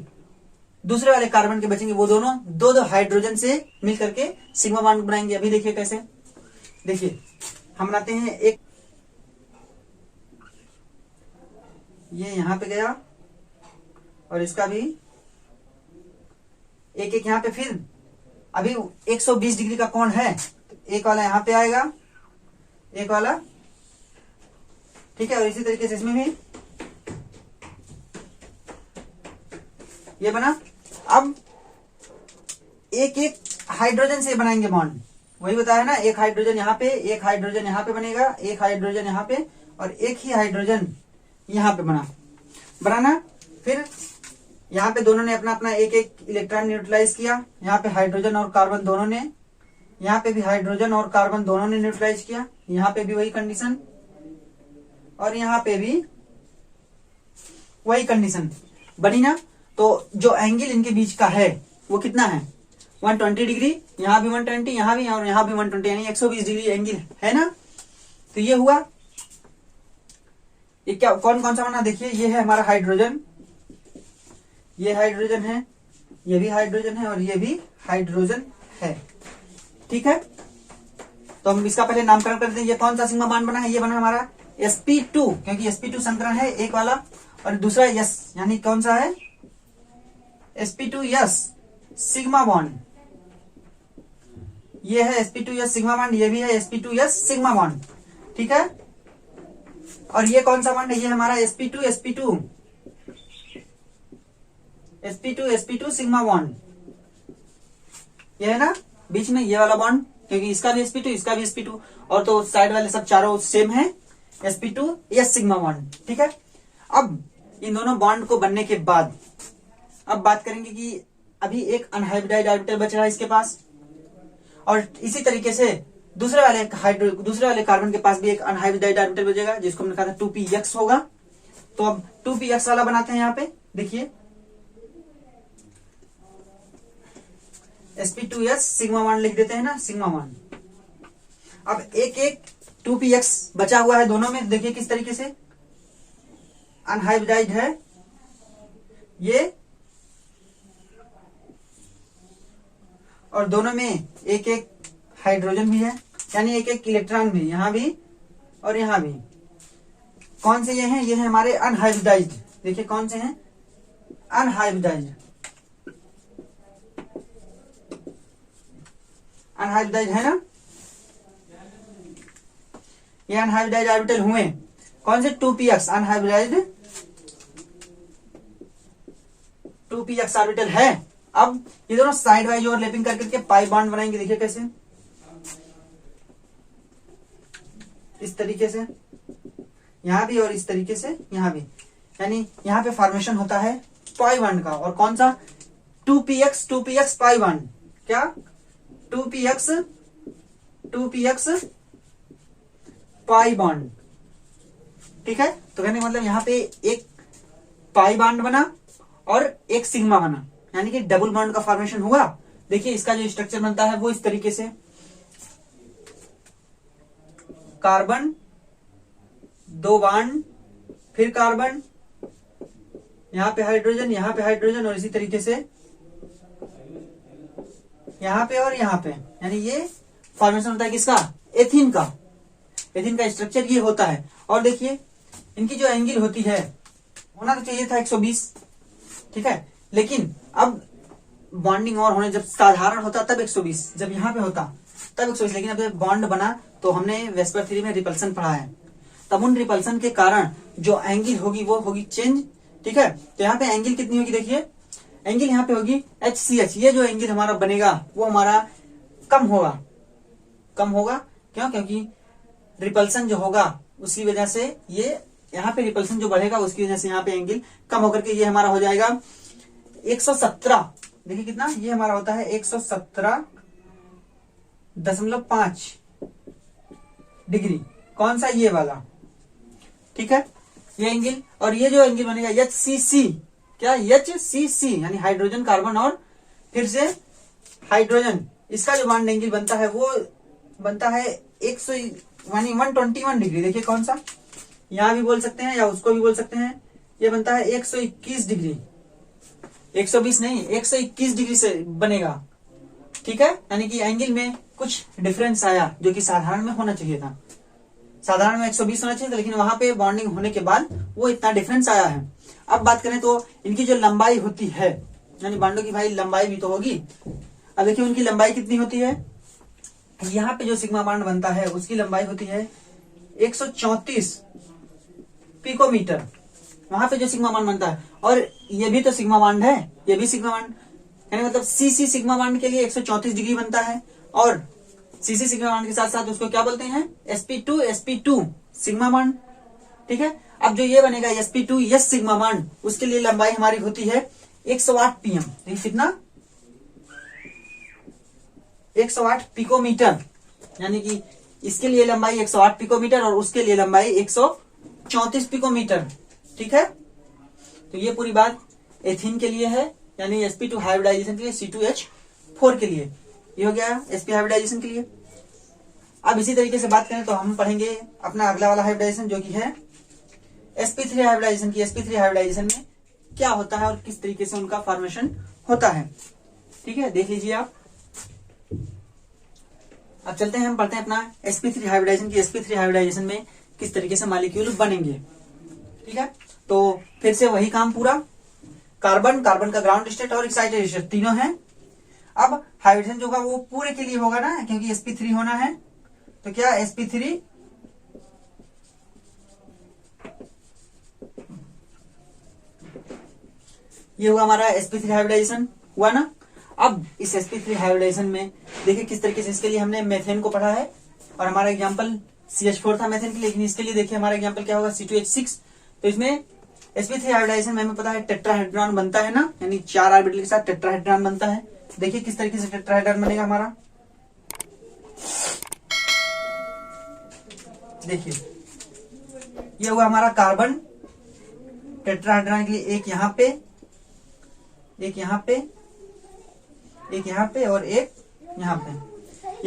दूसरे वाले कार्बन के बचेंगे, वो दोनों 2 हाइड्रोजन से मिलकर के सिग्मा बॉन्ड बनाएंगे। अभी देखिए कैसे, देखिए हम बनाते हैं एक, ये यहां पे गया और इसका भी एक यहां पे, फिर अभी 120 डिग्री का कोण है, एक वाला यहां पे आएगा, एक वाला। ठीक है, और इसी तरीके से इसमें भी ये बना। अब एक हाइड्रोजन से बनाएंगे बॉन्ड, वही बताया ना, एक हाइड्रोजन यहाँ पे, एक हाइड्रोजन यहाँ पे बनेगा, एक हाइड्रोजन यहाँ पे और एक ही हाइड्रोजन यहाँ पे बनाना। फिर यहाँ पे दोनों ने अपना अपना एक एक इलेक्ट्रॉन न्यूट्रलाइज किया। यहाँ पे हाइड्रोजन और कार्बन दोनों ने, यहाँ पे भी हाइड्रोजन और कार्बन दोनों ने न्यूट्रलाइज किया। यहाँ पे भी वही कंडीशन और यहाँ पे भी वही कंडीशन बनी ना। तो जो एंगल इनके बीच का है वो कितना है, 120 डिग्री। यहाँ भी 120, यहाँ भी और यहाँ भी 120, यानी 120 डिग्री एंगल है ना। तो ये हुआ। ये क्या कौन कौन सा बना, देखिए ये है हमारा हाइड्रोजन, ये हाइड्रोजन है, ये भी हाइड्रोजन है और ये भी हाइड्रोजन है। ठीक है, तो हम इसका पहले नामकरण कर दें। ये कौन सा सिग्मा बॉन्ड बना है, ये बना हमारा sp2, क्योंकि sp2 संकरण है एक वाला, और दूसरा यस, यानी कौन सा है sp2s सिग्मा बॉन्ड। ये है sp2s सिग्मा बॉन्ड, ये भी है sp2s सिग्मा बॉन्ड। ठीक है, और ये कौन सा बॉन्ड है, ये हमारा sp2 सिग्मा बॉन्ड। ये है ना बीच में ये वाला बॉन्ड, क्योंकि इसका भी sp2 इसका भी sp2, और तो साइड वाले सब चारों सेम है, sp2s सिग्मा बॉन्ड। ठीक है, अब इन दोनों बॉन्ड को बनने के बाद अब बात करेंगे कि अभी एक अनहाइब्रिडाइज्ड ऑर्बिटल बच रहा है इसके पास, और इसी तरीके से दूसरे वाले कार्बन के पास भी एक अनहाइब्रिडाइज्ड ऑर्बिटल बचेगा, जिसको हमने कहा था 2px होगा। तो अब 2px वाला बनाते हैं। यहाँ पे देखिए sp2s सिग्मा बॉन्ड लिख देते हैं ना, सिग्मा बॉन्ड। अब एक एक 2px बचा हुआ है दोनों में, देखिए किस तरीके से अनहाइब्रिडाइज्ड है ये, और दोनों में एक एक हाइड्रोजन भी है, यानी एक एक इलेक्ट्रॉन भी, यहां भी और यहां भी। कौन से ये हैं, ये हैं हमारे अनहाइब्रिडाइज्ड। देखिए कौन से हैं, अनहाइब्रिडाइज्ड। अनहाइब्रिडाइज्ड है ना, ये अनहाइब्रिडाइज्ड ऑर्बिटल हुए। कौन से 2px अनहाइब्रिडाइज्ड 2px ऑर्बिटल है। अब ये दोनों साइड वाइज ओवरलैपिंग करके पाई बॉन्ड बनाएंगे। देखिए कैसे, इस तरीके से यहां भी और इस तरीके से यहां भी, यानी यहां पे फॉर्मेशन होता है पाई बॉन्ड का। और कौन सा 2px पाई बॉन्ड, क्या 2px पाई बॉन्ड। ठीक है, तो कहने का मतलब यहां पे एक पाई बॉन्ड बना और एक सिग्मा बना, यानी कि डबल बॉन्ड का फॉर्मेशन हुआ। देखिए इसका जो स्ट्रक्चर बनता है वो इस तरीके से, कार्बन 2 बॉन्ड, फिर कार्बन, यहां पे हाइड्रोजन और इसी तरीके से यहां पे और यहां पे, यानी ये फॉर्मेशन होता है किसका, एथीन का। एथीन का स्ट्रक्चर ये होता है। और देखिए इनकी जो एंगल होती है, होना तो चाहिए था 120, ठीक है, लेकिन अब बॉन्डिंग और होने जब साधारण होता तब 120, जब यहाँ पे होता तब 120, लेकिन अब जब बॉन्ड बना तो हमने वेस्पर थ्योरी में रिपल्सन पढ़ा है, तब उन रिपल्सन के कारण जो एंगल होगी वो होगी चेंज। ठीक है, तो यहाँ पे एंगल कितनी होगी, देखिए एंगल यहाँ पे होगी HCH। ये जो एंगल हमारा बनेगा वो हमारा कम होगा। क्यों, क्योंकि रिपल्सन जो होगा उसकी वजह से ये यहाँ पे रिपल्सन जो बढ़ेगा उसकी वजह से यहाँ पे एंगल कम होकर के ये हमारा हो जाएगा 117। देखिए कितना ये हमारा होता है 117.5 डिग्री। कौन सा, ये वाला। ठीक है, ये एंगल, और ये जो एंगल बनेगा HCC, क्या HCC, यानी हाइड्रोजन कार्बन और फिर से हाइड्रोजन, इसका जो बॉन्ड एंगल बनता है वो बनता है 121 डिग्री। देखिए कौन सा, यहां भी बोल सकते हैं या उसको भी बोल सकते हैं, ये बनता है 121 डिग्री, 120 नहीं 121 डिग्री से बनेगा। ठीक है, यानी कि एंगल में कुछ डिफरेंस आया जो कि साधारण में होना चाहिए था। साधारण में 120 होना चाहिए था, लेकिन वहां पे बॉन्डिंग होने के बाद वो इतना डिफरेंस आया है। अब बात करें तो इनकी जो लंबाई होती है, यानी बॉन्डों की भाई लंबाई भी तो होगी। अब देखिए उनकी लंबाई कितनी होती है, यहाँ पे जो सिग्मा बॉन्ड बनता है उसकी लंबाई होती है 134 पिकोमीटर, वहां पे जो सिग्मा बॉन्ड बनता है। और ये भी तो सिग्मा बॉन्ड है, ये भी सिग्मा बॉन्ड, यानी मतलब CC सिग्मा बॉन्ड के लिए 134 डिग्री बनता है, और CC सिग्मा बॉन्ड के साथ साथ उसको क्या बोलते हैं, sp2 सिग्मा बॉन्ड। ठीक है, अब जो ये बनेगा sp2 यस सिग्मा बॉन्ड, उसके लिए लंबाई हमारी होती है 108 pm। देखिए कितना, 108 पिकोमीटर, यानी कि इसके लिए लंबाई 108 पिकोमीटर और उसके लिए लंबाई 134 पिकोमीटर। ठीक है, तो ये पूरी बात एथीन के लिए है, यानी sp2 हाइब्रिडाइजेशन के लिए, C2H4 के लिए। ये हो गया sp हाइब्रिडाइजेशन के लिए। अब इसी तरीके से बात करें तो हम पढ़ेंगे अपना अगला वाला हाइब्रिडाइजेशन, जो कि है sp3 हाइब्रिडाइजेशन की। sp3 हाइब्रिडाइजेशन में क्या होता है और किस तरीके से उनका फॉर्मेशन होता है। ठीक है, देख लीजिए आप। अब चलते हैं, हम पढ़ते हैं अपना sp3 हाइब्रिडाइजेशन की। sp3 हाइब्रिडाइजेशन में किस तरीके से मॉलिक्यूल बनेंगे। ठीक है, तो फिर से वही काम पूरा, कार्बन, कार्बन का ग्राउंड स्टेट और एक्साइटेड स्टेट तीनों हैं। अब हाइब्रिडेशन जो होगा वो पूरे के लिए होगा ना, क्योंकि sp3 होना है, तो क्या sp3 ये हुआ हमारा sp3 हाइब्रिडाइजेशन हुआ ना। अब इस sp3 हाइब्रिडाइजेशन में देखिए किस तरीके से, इसके लिए हमने मेथेन को पढ़ा है और हमारा एग्जांपल CH4 था मेथेन के लिए, लेकिन इसके लिए देखिए हमारा एग्जांपल क्या होगा, C2H6। तो इसमें sp3 हाइब्रिडाइजेशन में हमें पता है टेट्राहेड्रॉन बनता है ना, यानी 4 ऑर्बिटल के साथ टेट्राहेड्रॉन बनता है। देखिए किस तरीके से टेट्राहेड्रॉन बनेगा हमारा, देखिए ये हुआ हमारा कार्बन, टेट्राहेड्रॉन के लिए एक यहाँ पे, एक यहाँ पे, एक यहाँ पे और एक यहाँ पे,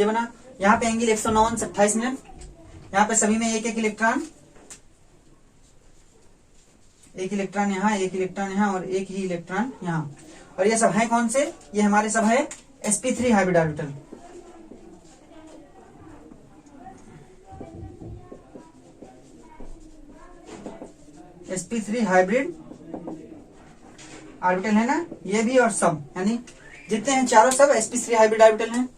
ये बना। यहाँ पे एंगल 109 मिनट, यहाँ पे सभी में एक एक इलेक्ट्रॉन, एक इलेक्ट्रॉन यहाँ, एक इलेक्ट्रॉन यहाँ और एक ही इलेक्ट्रॉन यहाँ। और ये सब है कौन से, ये हमारे सब है sp3 hybrid orbital. sp3 hybrid orbital है ना, ये भी और सब, यानी जितने हैं चारों सब sp3 हाइब्रिड ऑर्बिटल हैं।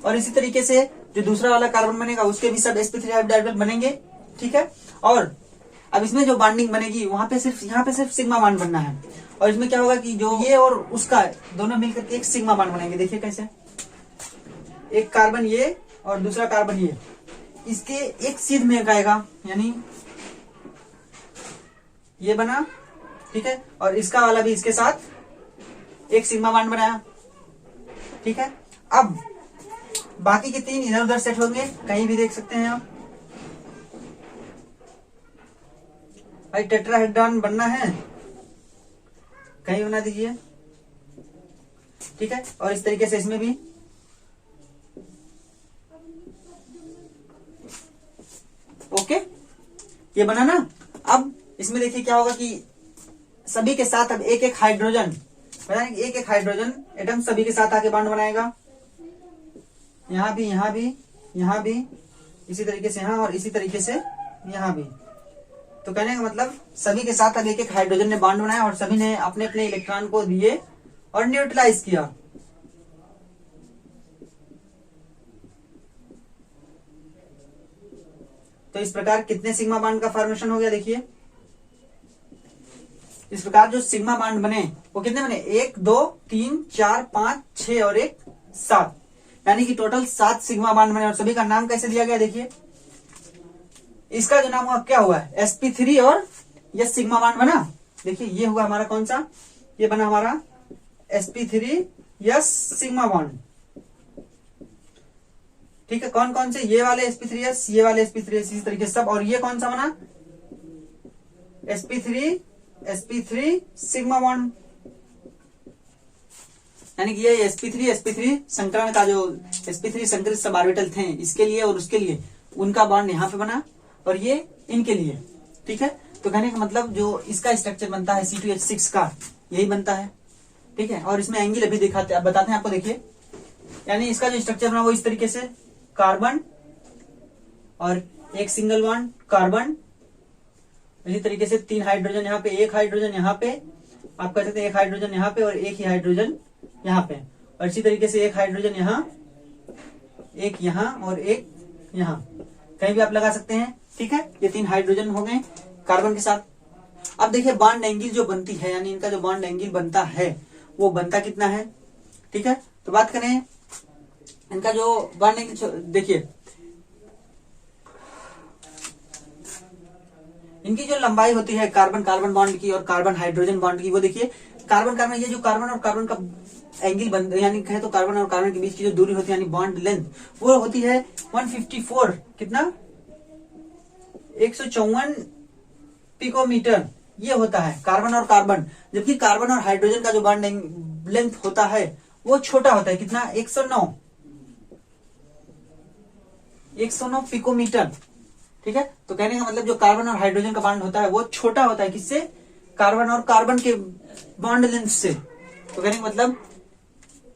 और इसी तरीके से जो दूसरा वाला कार्बन बनेगा उसके भी सब sp3 हाइब्रिड ऑर्बिटल बनेंगे। ठीक है, और अब इसमें जो बॉन्डिंग बनेगी वहां पे सिर्फ, यहाँ पे सिर्फ सिग्मा बॉन्ड बनना है। और इसमें क्या होगा कि जो ये और उसका दोनों मिलकर एक सिग्मा बॉन्ड बनेंगे। देखिए कैसे, एक कार्बन ये और दूसरा कार्बन ये, इसके एक सीध में आएगा, यानी ये बना। ठीक है, और इसका वाला भी इसके साथ एक सिग्मा बॉन्ड बनाया। ठीक है, अब बाकी के तीन इधर उधर सेट होंगे, कहीं भी देख सकते हैं आप। भाई टेट्राहेड्रॉन बनना है, कहीं बना दीजिए। ठीक है, और इस तरीके से इसमें भी। ओके, ये बना ना। अब इसमें देखिए क्या होगा कि सभी के साथ अब एक एक हाइड्रोजन, एक एक हाइड्रोजन एटम सभी के साथ आके बॉन्ड बनाएगा। यहाँ भी, यहाँ भी, यहाँ भी, इसी तरीके से यहाँ और इसी तरीके से यहाँ भी। तो कहने का मतलब सभी के साथ अब एक एक हाइड्रोजन ने बॉन्ड बनाया और सभी ने अपने अपने इलेक्ट्रॉन को दिए और न्यूट्रलाइज किया। तो इस प्रकार कितने सिग्मा बॉन्ड का फॉर्मेशन हो गया, देखिए इस प्रकार जो सिग्मा बॉन्ड बने वो कितने बने, 1 2 3 4 5 6 और 1 7, यानी कि टोटल 7 सिग्मा बॉन्ड बने। और सभी का नाम कैसे दिया गया, देखिए इसका जो नाम हुआ क्या हुआ, sp3 और ये सिग्मा बॉन्ड बना। देखिए ये हुआ हमारा कौन सा, ये बना हमारा sp3 यस सिग्मा बॉन्ड। ठीक है, कौन कौन से, ये वाले sp3 यस, ये वाले sp3 यस, इसी तरीके से सब। और ये कौन सा बना, sp3 सिग्मा बॉन्ड, यानी कि ये sp3 संकरण का जो sp3 संकरित सब ऑर्बिटल थे इसके लिए और उसके लिए उनका बॉन्ड यहाँ पे बना और ये इनके लिए। ठीक है, तो कहने का मतलब जो इसका स्ट्रक्चर बनता है C2H6 का यही बनता है। ठीक है, और इसमें एंगल अभी दिखाते, अब बताते हैं आपको। देखिए यानी इसका जो स्ट्रक्चर बना वो इस तरीके से, कार्बन और एक सिंगल बॉन्ड कार्बन, इसी तरीके से 3 हाइड्रोजन यहाँ पे, एक हाइड्रोजन यहाँ पे, आप कह सकते हैं एक हाइड्रोजन यहाँ पे और एक ही हाइड्रोजन यहाँ पे, और इसी तरीके से एक हाइड्रोजन यहाँ, एक यहाँ और एक यहाँ, कहीं भी आप लगा सकते हैं। ठीक है, ये 3 हाइड्रोजन हो गए कार्बन के साथ। अब देखिए बॉन्ड एंगल जो बनती है, यानी इनका जो बॉन्ड एंगल बनता है वो बनता कितना है। ठीक है, तो बात करें इनका जो बॉन्ड एंगल, देखिए इनकी जो लंबाई होती है कार्बन कार्बन बॉन्ड की और कार्बन हाइड्रोजन बॉन्ड की, वो देखिए कार्बन कार्बन, ये जो कार्बन और कार्बन का एंगल बन, यानी कहे तो कार्बन और कार्बन के बीच की जो दूरी होती है यानी बॉन्ड लेंथ, वो होती है 154, कितना 154 पिकोमीटर, ये होता है कार्बन और कार्बन। जबकि कार्बन और हाइड्रोजन का जो बॉन्ड लेंथ होता है वो छोटा होता है, कितना 109 पिकोमीटर। ठीक है, तो कहने का मतलब जो कार्बन और हाइड्रोजन का बॉन्ड होता है वो छोटा होता है, किससे, कार्बन और कार्बन के बॉन्ड लेंथ से। तो कहने का मतलब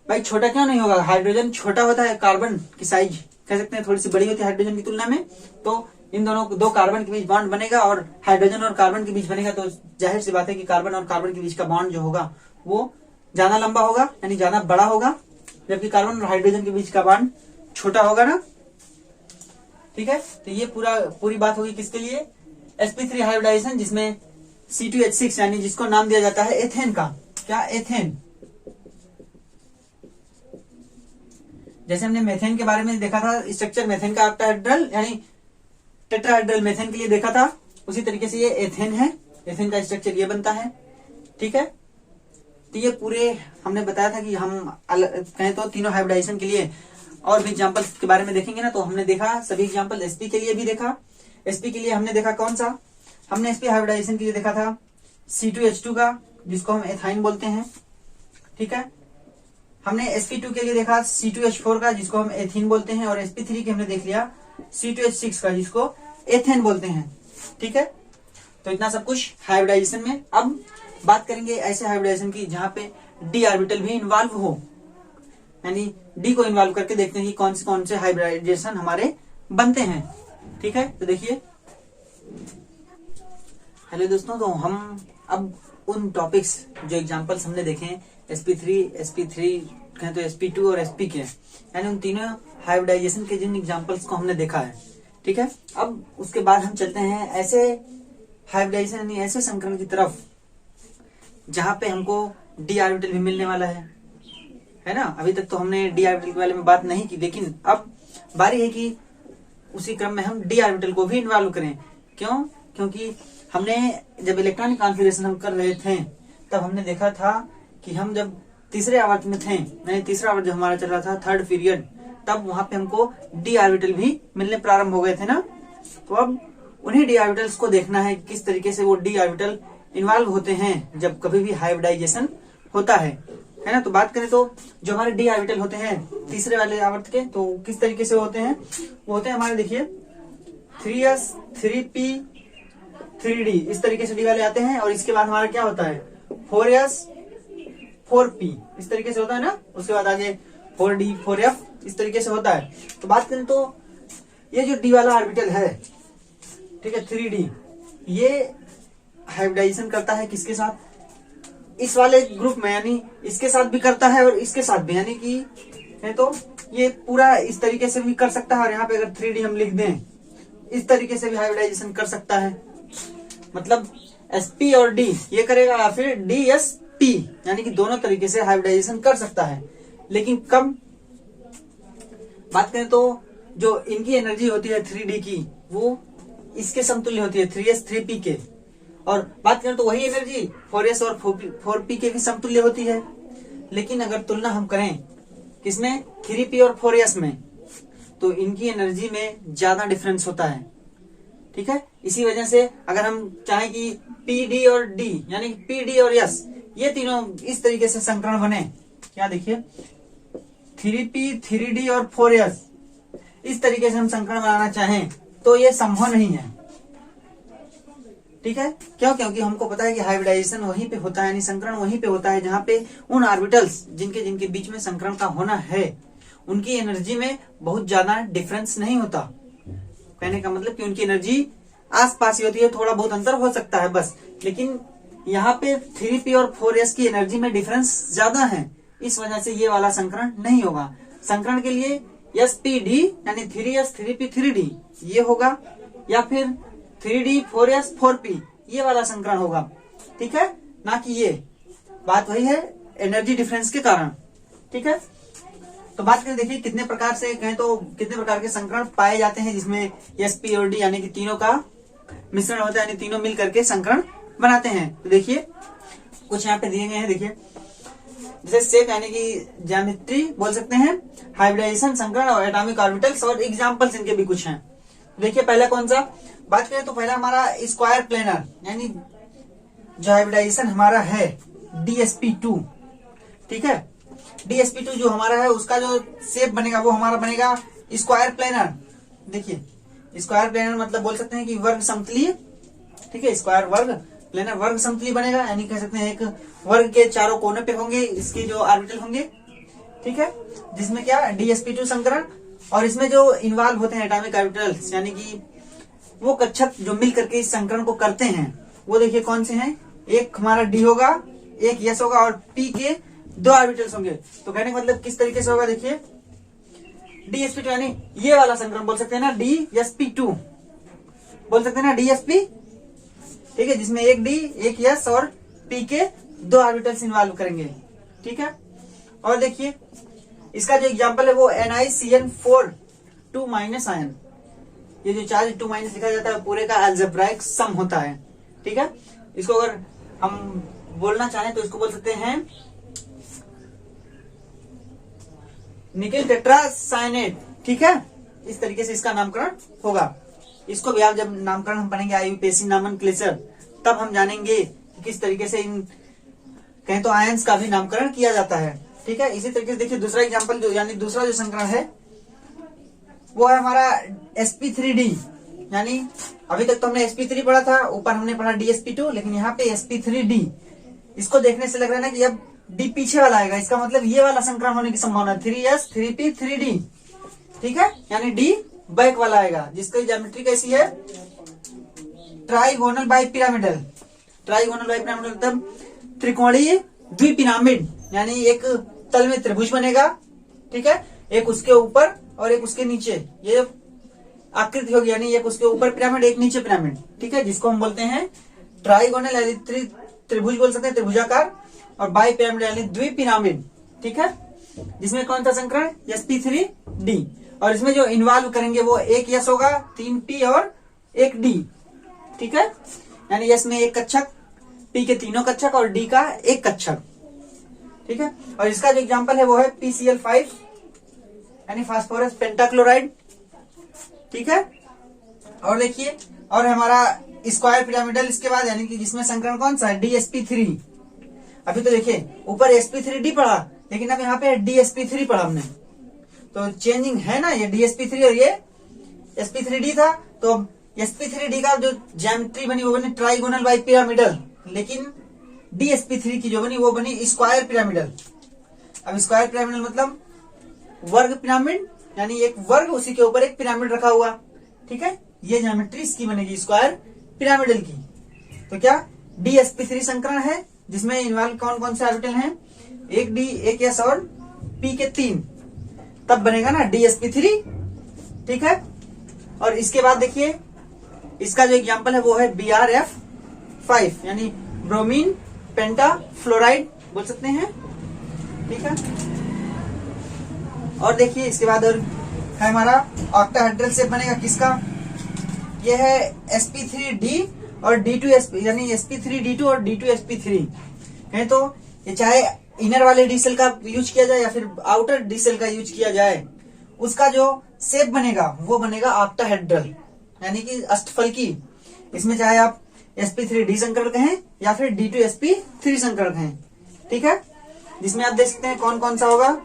भाई छोटा क्यों नहीं होगा, हाइड्रोजन छोटा होता है, कार्बन की साइज कह सकते हैं थोड़ी सी बड़ी होती है हाइड्रोजन की तुलना में, तो इन दोनों दो कार्बन के बीच बॉन्ड बनेगा और हाइड्रोजन और कार्बन के बीच बनेगा, तो जाहिर सी बात है कि कार्बन और कार्बन के बीच का बॉन्ड जो होगा वो ज्यादा लंबा होगा, यानी ज्यादा बड़ा होगा, जबकि कार्बन और हाइड्रोजन के बीच का बॉन्ड छोटा होगा ना। ठीक है, तो ये पूरी बात होगी किसके लिए, sp3 हाइब्रिडाइजेशन, जिसमें C2H6 यानी जिसको नाम दिया जाता है एथेन का, क्या एथेन। जैसे हमने मेथेन के बारे में देखा था स्ट्रक्चर, मेथेन का ऑक्टाहेड्रल यानी टेट्राहेड्रल मेथेन के लिए देखा था, उसी तरीके से ये एथेन है, एथेन का स्ट्रक्चर ये बनता है। ठीक है, तो ये पूरे हमने बताया था कि हम कहें तो तीनों हाइब्रिडाइजेशन के लिए और भी एग्जांपल के बारे में देखेंगे ना, तो हमने देखा सभी एग्जांपल sp के लिए भी देखा। sp के लिए हमने देखा कौन सा, हमने sp हाइब्रिडाइजेशन के लिए देखा था C2H2 का, जिसको हम एथाइन बोलते हैं। ठीक है, हमने sp2 के लिए देखा C2H4 का, जिसको हम एथीन बोलते हैं, और sp3 के हमने देख लिया C2H6 का, जिसको एथेन बोलते हैं। ठीक है, तो इतना सब कुछ हाइब्रिडाइजेशन में। अब बात करेंगे ऐसे हाइब्रिडाइजेशन की जहां पे d ऑर्बिटल भी इन्वॉल्व हो, यानी d को इन्वॉल्व करके देखते हैं कि कौन से हाइब्रिडाइजेशन हमारे बनते हैं। ठीक है, तो देखिए, हेलो दोस्तों, तो हम अब उन टॉपिक्स जो एग्जांपल्स हमने देखे हैं sp3 कहें तो sp2 और sp के, यानी उन तीनों हाइब्रिडाइजेशन के जिन एग्जांपल्स को हमने देखा है। ठीक है, अब उसके बाद हम चलते हैं ऐसे हाइब्रिडाइजेशन यानी ऐसे संकरण की तरफ जहां पे हमको d ऑर्बिटल भी मिलने वाला है ना। अभी तक तो हमने d ऑर्बिटल के बारे में बात नहीं की, लेकिन अब बारी है कि उसी क्रम में हम d ऑर्बिटल को भी इन्वॉल्व करें। क्यों, क्योंकि हमने जब इलेक्ट्रॉनिक कॉन्फ़िगरेशन हम कर रहे थे तब हमने देखा था कि हम जब तीसरे आवर्त में थे, यानी तीसरा आवर्त जो हमारा चल रहा था थर्ड पीरियड, तब वहां पे हमको d ऑर्बिटल भी मिलने प्रारंभ हो गए थे ना। तो अब उन्हीं d ऑर्बिटल्स को देखना है किस तरीके से वो d ऑर्बिटल इन्वॉल्व होते हैं जब कभी भी हाइब्रिडाइजेशन होता है ना। तो बात करें तो जो हमारे d ऑर्बिटल होते हैं तीसरे वाले आवर्त के, तो किस तरीके से होते हैं, वो होते हैं हमारे, देखिए 3s 3p 3d, इस तरीके से d वाले आते हैं, और इसके बाद हमारा क्या होता है 4s 4p, इस तरीके से होता है ना। उसके बाद आगे 4d 4f, इस तरीके से होता है। तो बात करें तो ये जो d वाला ऑर्बिटल है, ठीक है 3d, ये हाइब्रिडाइजेशन करता है किसके साथ, इस वाले ग्रुप में, यानी इसके साथ भी करता है और इसके साथ भी, यानी कि है तो ये पूरा इस तरीके से भी कर सकता है, और यहाँ पे अगर 3d हम लिख दें इस तरीके से भी हाइब्रिडाइजेशन कर सकता है। मतलब sp और d ये करेगा, या फिर dsp, यानी कि दोनों तरीके से हाइब्रिडाइजेशन कर सकता है। लेकिन कब बात करें तो जो इनकी एनर्जी होती है 3d की, वो इसके समतुल्य होती है 3s 3p के, और बात करें तो वही एनर्जी 4s और 4p के भी समतुल्य होती है। लेकिन अगर तुलना हम करें किसमें 3p और 4s में, तो इनकी एनर्जी में ज्यादा डिफरेंस होता है। ठीक है, इसी वजह से अगर हम चाहें कि pd और d यानी pd और s ये तीनों इस तरीके से संकरण बने, क्या देखिए 3p 3d और 4s, इस तरीके से हम संकरण बनाना चाहें तो ये संभव नहीं है। ठीक है, क्यों, क्योंकि हमको पता है कि हाइब्रिडाइजेशन वहीं पे होता है, यानी संकरण वहीं पे होता है जहां पे उन ऑर्बिटल्स जिनके बीच में संकरण का होना है उनकी एनर्जी में बहुत ज्यादा डिफरेंस नहीं होता। कहने का मतलब कि उनकी एनर्जी आसपास ही होती है, थोड़ा बहुत अंतर हो सकता है बस, लेकिन यहाँ पे 3p और 4s की एनर्जी में डिफरेंस ज्यादा है, इस वजह से ये वाला संकरण नहीं होगा। संकरण के लिए spd यानी 3s 3p 3d ये होगा, या फिर 3d 4s 4p ये वाला संकरण होगा। ठीक है, ना कि ये, बात वही है एनर्जी डिफरेंस के कारण। ठीक है, तो बात करें, देखिए कितने प्रकार से कहें तो कितने प्रकार के संकरण पाए जाते हैं जिसमें sp और d यानी कि तीनों का मिश्रण होता है, यानी तीनों मिल करके संकरण बनाते हैं। तो देखिए कुछ यहाँ पे दिए गए हैं, देखिए जैसे शेप यानी कि ज्यामिति बोल सकते हैं, हाइब्रिडाइजेशन, संकरण और एटॉमिक ऑर्बिटल्स, और एग्जांपल्स इनके भी कुछ हैं। देखिए पहला कौन सा बात करें तो पहला हमारा स्क्वायर प्लेनर, यानी जो हाइब्रिडाइजेशन हमारा है DsP2, ठीक है। DsP2 जो हमारा है उसका जो शेप बनेगा वो हमारा बनेगा स्क्वायर प्लेनर। देखिए स्क्वायर प्लेनर मतलब बोल सकते हैं कि वर्ग समतलीय, ठीक है। स्क्वायर वर्ग प्लेनर वर्ग समतलीय बनेगा, यानी कह सकते हैं एक वर्ग के चारों कोने पे होंगे इसके जो ऑर्बिटल होंगे, ठीक है। जिसमें क्या DsP2 संकरण, और इसमें जो इन्वॉल्व होते हैं एटॉमिक ऑर्बिटल्स, यानी कि वो कक्षक जो मिल करके इस संकरण को करते हैं, वो देखिए कौन से हैं। एक हमारा D होगा, एक S होगा, और P के 2 ऑर्बिटल्स होंगे। तो कहने का मतलब किस तरीके से होगा, देखिए DsP2 यानी ये वाला संकरण बोल सकते हैं ना, DsP2 बोल सकते हैं ना, DsP, ठीक है, जिसमें एक D, एक S और P के 2 ऑर्बिटल्स इन्वॉल्व करेंगे, ठीक है। और देखिए इसका जो एग्जांपल है वो NiCN4 2- आयन, ये जो चार्ज 2- लिखा जाता है पूरे का अलजेब्राइक सम होता है, ठीक है। इसको अगर हम बोलना चाहें तो इसको बोल सकते हैं निकेल टेट्रासाइनेट, ठीक है। इस तरीके से इसका नामकरण होगा। इसको भी आप जब नामकरण हम पढ़ेंगे IUPAC नॉमेनक्लेचर, तब हम जानेंगे कि किस तरीके से इन कहें तो आयंस का भी नामकरण किया जाता है, ठीक है। इसी तरीके से देखिए दूसरा एग्जांपल जो यानी दूसरा जो संकरण है वो है हमारा sp3d, यानी अभी तक तो हमने sp3 पढ़ा था, ऊपर हमने पढ़ा DsP2, लेकिन यहाँ पे sp3d। इसको देखने से लग रहा है ना कि अब D पीछे वाला आएगा, इसका मतलब ये वाला संकरण होने की संभावना 3s 3p 3d, ठीक है। यानी D बैक वाला आएगा, जिसकी ज्योमेट्री कैसी है, ट्राइगोनल बाइपिरामिडल। ट्राइगोनल बाइपिरामिडल मतलब त्रिकोणीय द्विपिरामिड, यानी एक तल में त्रिभुज बनेगा, ठीक है, एक उसके ऊपर और एक उसके नीचे, ये आकृति होगी, यानी एक उसके ऊपर पिरामिड एक नीचे पिरामिड, ठीक है, जिसको हम बोलते हैं ट्राइगोनल, यानी त्रिभुज बोल सकते हैं, त्रिभुजाकार, और बाई पिरामिड यानी द्विपिरामिड, ठीक है। जिसमें कौन सा संकरण sp3d, और इसमें जो इन्वॉल्व करेंगे वो एक S होगा, 3p और एक D, ठीक है। यानी S में एक कक्षक, P के तीनों कक्षक और D का एक कक्षक, ठीक है। और इसका जो एग्जांपल है वो है PCl5 यानी फास्फोरस पेंटाक्लोराइड, ठीक है। और देखिए और हमारा स्क्वायर पिरामिडल इसके बाद, यानी कि जिसमें संकरण कौन सा है DsP3। अभी तो देखिए ऊपर sp3d पढ़ा, लेकिन अब यहाँ पे DsP3 पढ़ा हमने, तो चेंजिंग है ना, ये DsP3 और ये sp3d था। तो sp3d का जो ज्योमेट्री बनी वो बनी ट्राइगोनल बाई पिरामिडल, लेकिन DsP3 की जो बनी वो बनी स्क्वायर पिरामिडल। अब स्क्वायर पिरामिडल मतलब वर्ग पिरामिड, यानी एक वर्ग उसी के ऊपर एक पिरामिड रखा हुआ, ठीक है। ये ज्योमेट्री इसकी बनेगी स्क्वायर पिरामिडल की। तो क्या DsP3 संकरण है, जिसमें इन्वॉल्व कौन कौन से ऑर्बिटल हैं, एक D, एक S और P के 3, तब बनेगा ना DsP3, ठीक है। और इसके बाद देखिए इसका जो एग्जांपल है वो है BrF5, यानी ब्रोमीन पेंटाफ्लोराइड बोल सकते हैं, ठीक है। और देखिए इसके बाद और है हमारा ऑक्टाहेड्रल शेप बनेगा किसका, ये है sp3d और d2sp, यानी sp3d2 और d2sp3 है। तो ये चाहे इनर वाले डी सेल का यूज किया जाए या फिर आउटर डी सेल का यूज किया जाए, उसका जो शेप बनेगा वो बनेगा ऑक्टाहेड्रल, यानी कि अष्टफलकी। इसमें चाहे आप sp3d संकरण कहें या फिर d2sp3 संकरण कहें, ठीक है। जिसमें आप देख सकते हैं कौन कौन सा होगा,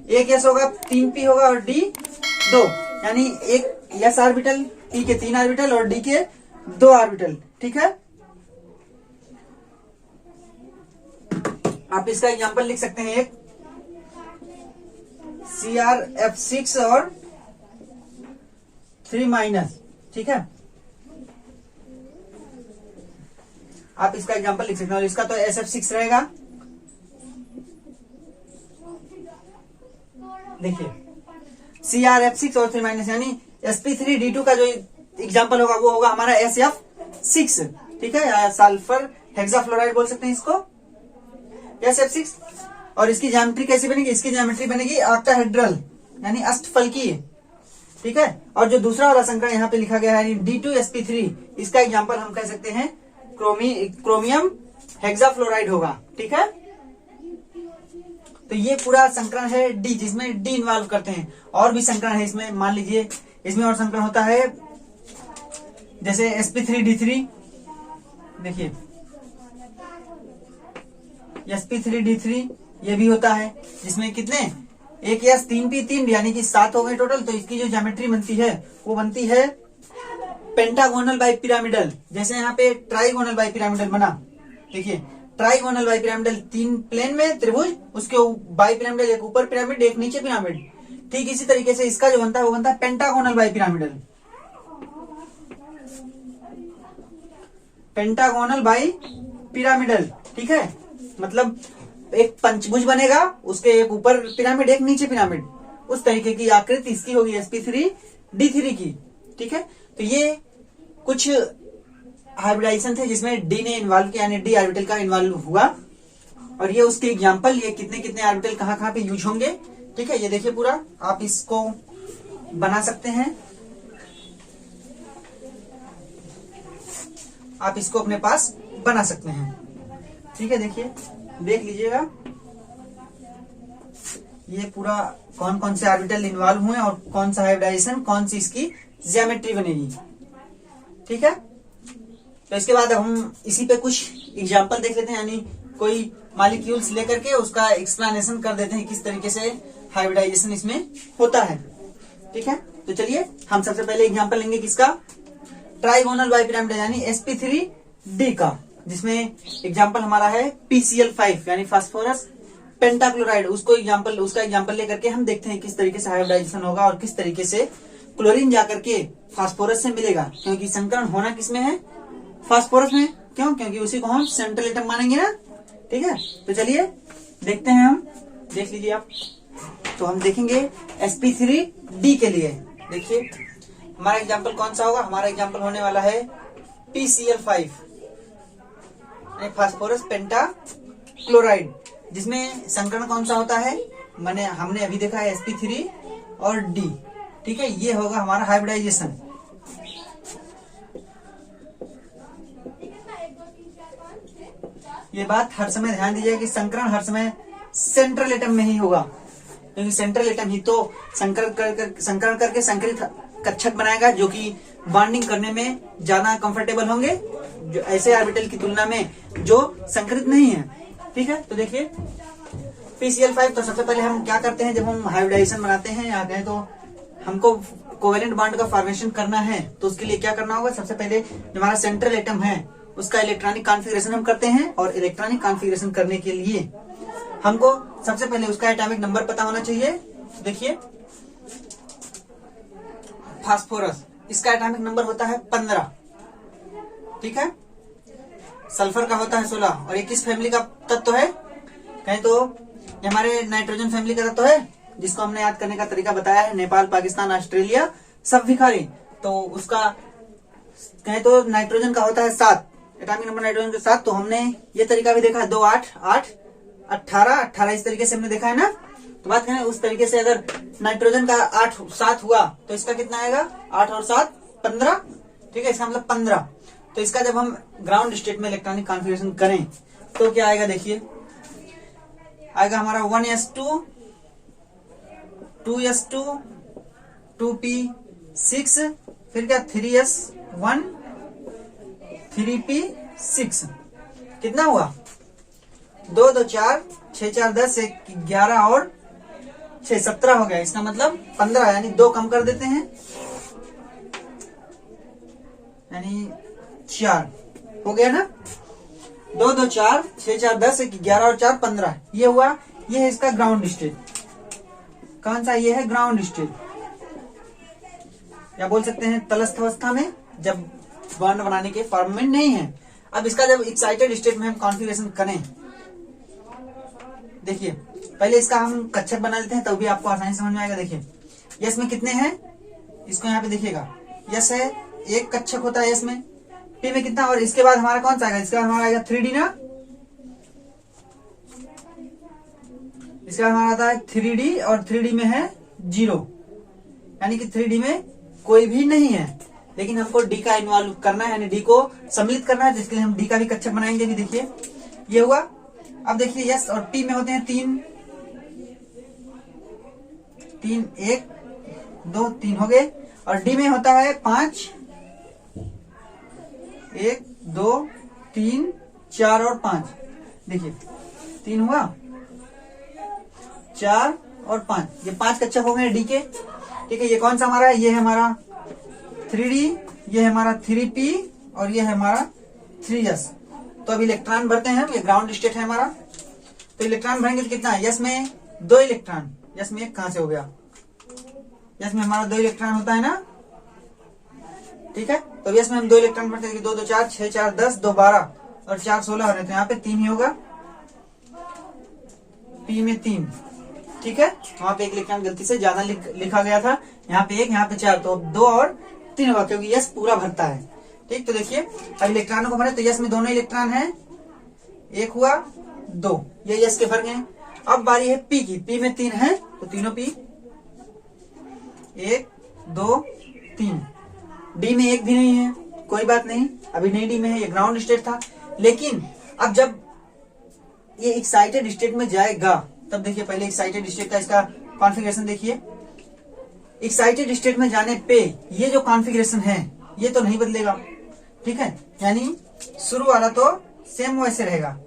एक S होगा, 3p होगा और D 2, यानी एक S ऑर्बिटल, P के 3 ऑर्बिटल और D के 2 ऑर्बिटल, ठीक है। आप इसका एग्जांपल लिख सकते हैं एक CrF6 और 3-, ठीक है। आप इसका एग्जांपल लिख सकते हैं, और इसका तो SF6 रहेगा। देखिए CrF6 और 3-, यानी sp3d2 का जो एग्जांपल होगा वो होगा हमारा SF6, ठीक है, या सल्फर हेक्साफ्लोराइड बोल सकते हैं इसको, SF6। और इसकी ज्योमेट्री कैसी बनेगी, इसकी ज्योमेट्री बनेगी ऑक्टाहेड्रल, यानी अष्टफलकीय, ठीक है। और जो दूसरा वाला संकरण यहाँ पे लिखा गया है D2sp3, इसका एग्जाम्पल हम कह सकते हैं क्रोमियम हेक्साफ्लोराइड होगा। ठीक है, तो ये पूरा संकरण है डी, जिसमें डी इन्वॉल्व करते हैं। और भी संकरण है इसमें, मान लीजिए इसमें और संकरण होता है जैसे sp3d3, देखिए sp3d3 ये भी होता है, जिसमें कितने, एक या 3p3 यानी कि 7 हो गए टोटल। तो इसकी जो ज्योमेट्री बनती है वो बनती है पेंटागोनल बाई पिरामिडल। जैसे यहाँ पे ट्राइगोनल बाई पिरामिडल बना, देखिए ट्राइगोनल बाई पिरामिडल, 3 प्लेन में त्रिभुज, उसके बाई पिरामिडल, एक ऊपर पिरामिड एक नीचे पिरामिड। ठीक इसी तरीके से इसका जो बनता है वो बनता है pentagonal bi pyramidal, pentagonal bi pyramidal. ठीक है, मतलब एक पंचभुज बनेगा, उसके एक ऊपर पिरामिड एक नीचे पिरामिड, उस तरीके की आकृति इसकी होगी sp3d3 की। ठीक है, तो ये कुछ हाइब्रिडाइजेशन थे जिसमें डी ने इन्वॉल्व किया, यानी डी ऑर्बिटल का इन्वॉल्व हुआ। और ये उसके एग्जाम्पल, ये कितने कितने ऑर्बिटल कहाँ कहाँ पे यूज होंगे। ठीक है, ये देखिए पूरा आप इसको बना सकते हैं, आप इसको अपने पास बना सकते हैं। ठीक है, देखिए देख लीजिएगा ये पूरा कौन कौन से ऑर्बिटल इन्वॉल्व हुए और कौन सा हाइब्रिडाइजेशन, कौन सी इसकी ज्योमेट्री बनेगी। ठीक है, तो इसके बाद हम इसी पे कुछ एग्जांपल देख लेते हैं, यानी कोई मॉलिक्यूल्स लेकर के उसका एक्सप्लेनेशन कर देते हैं किस तरीके से हाइब्रिडाइजेशन इसमें होता है। ठीक है, तो चलिए हम सबसे पहले एग्जांपल लेंगे किसका, ट्राइगोनल बाइपिरामिड यानी sp3d का, जिसमें एग्जांपल हमारा है PCl5 यानी फास्फोरस पेंटाक्लोराइड। उसका एग्जांपल लेकर के हम देखते हैं किस तरीके से हाइब्रिडाइजेशन होगा और किस तरीके से क्लोरीन जाकर के फास्फोरस से मिलेगा, क्योंकि संकरण होना किसमें है, फास्फोरस में। क्यों, क्योंकि उसी को हम सेंट्रल एटम मानेंगे ना। ठीक है, तो चलिए देखते हैं, हम देख लीजिए आप। तो हम देखेंगे sp3d के लिए, देखिए हमारा एग्जांपल कौन सा होगा, हमारा एग्जांपल होने वाला है PCl5 फास्फोरस पेंटाक्लोराइड, जिसमें संकरण कौन सा होता है, हमने अभी देखा है sp3 और d। ठीक है, ये होगा हमारा हाइब्रिडाइजेशन। ये बात हर समय ध्यान दीजिएगा कि संकरण हर समय सेंट्रल एटम में ही होगा, क्योंकि सेंट्रल एटम ही तो संकरण करके संकरित कक्षक बनाएगा, जो कि बॉन्डिंग करने में ज्यादा कंफर्टेबल होंगे जो ऐसे ऑर्बिटल की तुलना में जो संकरित नहीं है। ठीक है, तो देखिए PCl5, तो सबसे पहले हम क्या करते हैं, जब हम हाइब्रिडाइजेशन बनाते हैं या कहें तो हमको कोवेलेंट बॉन्ड का फॉर्मेशन करना है, तो उसके लिए क्या करना होगा, सबसे पहले जो हमारा सेंट्रल एटम है उसका इलेक्ट्रॉनिक कॉन्फ़िगरेशन हम करते हैं। और इलेक्ट्रॉनिक कॉन्फ़िगरेशन करने के लिए हमको सबसे पहले उसका एटॉमिक नंबर पता होना चाहिए। देखिए फास्फोरस, इसका एटॉमिक नंबर होता है 15। ठीक है, सल्फर का होता है 16। और ये किस फैमिली का तत्व है, कहें तो ये हमारे नाइट्रोजन फैमिली का तत्व है, जिसको हमने याद करने का तरीका बताया है, नेपाल, पाकिस्तान, ऑस्ट्रेलिया, सब भिखारी। तो उसका कहें तो नाइट्रोजन का होता है 7, एटॉमिक नंबर नाइट्रोजन का 7। तो हमने ये तरीका भी देखा है, 2 8 8 18 इस तरीके से हमने देखा है ना। तो बात करें उस तरीके से, अगर नाइट्रोजन का 8 7 हुआ तो इसका कितना आएगा, 8 और 7 15। ठीक है, इसका मतलब 15। तो इसका जब हम ग्राउंड स्टेट में इलेक्ट्रॉनिक कॉन्फ़िगरेशन करें तो क्या आएगा, देखिए आएगा हमारा 1s2 2s2 2p6, फिर क्या 3s1 3p6, कितना हुआ, 2 2 4 6 4 10 1 11 और 6 17 हो गया। इसका मतलब 15, यानी 2 कम कर देते हैं, यानी 4 हो गया ना। 2 2 4 6 4 10 1 11 और 4 15, ये हुआ। ये है इसका ग्राउंड स्टेट। कौन सा, ये है ग्राउंड स्टेट, या बोल सकते हैं तलस्थ अवस्था में, जब बॉन्ड बनाने के फॉर्म में नहीं है। अब इसका जब एक्साइटेड स्टेट में हम कॉन्फ़िगरेशन करें, देखिए पहले इसका हम कक्षक बना लेते हैं, तब भी आपको आसानी समझ में आएगा। देखिए यस में कितने हैं, इसको यहाँ पे देखिएगा, यस है, एक कक्षक होता है यस में, पी में कितना, और इसके बाद हमारा कौन सा आएगा, इसके बाद हमारा आएगा 3D ना, इसके बाद हमारा आता है 3D और 3D में है 0, यानी कि 3D में कोई भी नहीं है, लेकिन हमको डी का इन्वॉल्व करना है, यानी डी को सम्मिलित करना है, जिसके लिए हम डी का भी कक्षक बनाएंगे। भी देखिए ये हुआ। अब देखिए यस और टी में होते हैं 3 1 2 3 हो गए, और डी में होता है 5 1 2 3 4 और 5। देखिए 3 हुआ, 4 और 5, ये 5 कक्षक हो गए डी के। ठीक है, ये कौन सा हमारा है? ये है हमारा 3D, ये है हमारा 3P और ये है हमारा 3S। तो अब इलेक्ट्रॉन भरते हैं, ये ग्राउंड स्टेट है हमारा। तो इलेक्ट्रॉन भरेंगे तो कितना है? यस में 2 इलेक्ट्रॉन, यस में 1 कहां से हो गया? यस में हमारा 2 इलेक्ट्रॉन होता है ना। ठीक है, तो यस में हम 2 इलेक्ट्रॉन भरते हैं, 2 2 4 6 4 10 2 12 और 4 16 हो रहे, तो यहाँ पे 3 ही होगा, P में 3। ठीक है, वहां पे 1 इलेक्ट्रॉन गलती से ज्यादा लिखा गया था, यहाँ पे 1 यहाँ पे 4, तो 2 और 3 होगा, क्योंकि यस पूरा भरता है। ठीक, तो देखिए अब इलेक्ट्रॉनों को भरे, तो यस में दोनों इलेक्ट्रॉन है, 1 हुआ 2, ये यस के भर गए। अब बारी है पी की, पी में 3 है, तो तीनों पी 1 2 3। डी में 1 भी नहीं है, कोई बात नहीं, अभी नहीं डी में है, ये ग्राउंड स्टेट था। लेकिन अब जब ये एक्साइटेड स्टेट में जाएगा, तब देखिए पहले एक्साइटेड स्टेट का इसका कॉन्फ़िगरेशन देखिए। एक्साइटेड स्टेट में जाने पे ये जो कॉन्फ़िगरेशन है ये तो नहीं बदलेगा। ठीक है, यानी शुरू वाला तो सेम वैसे रहेगा,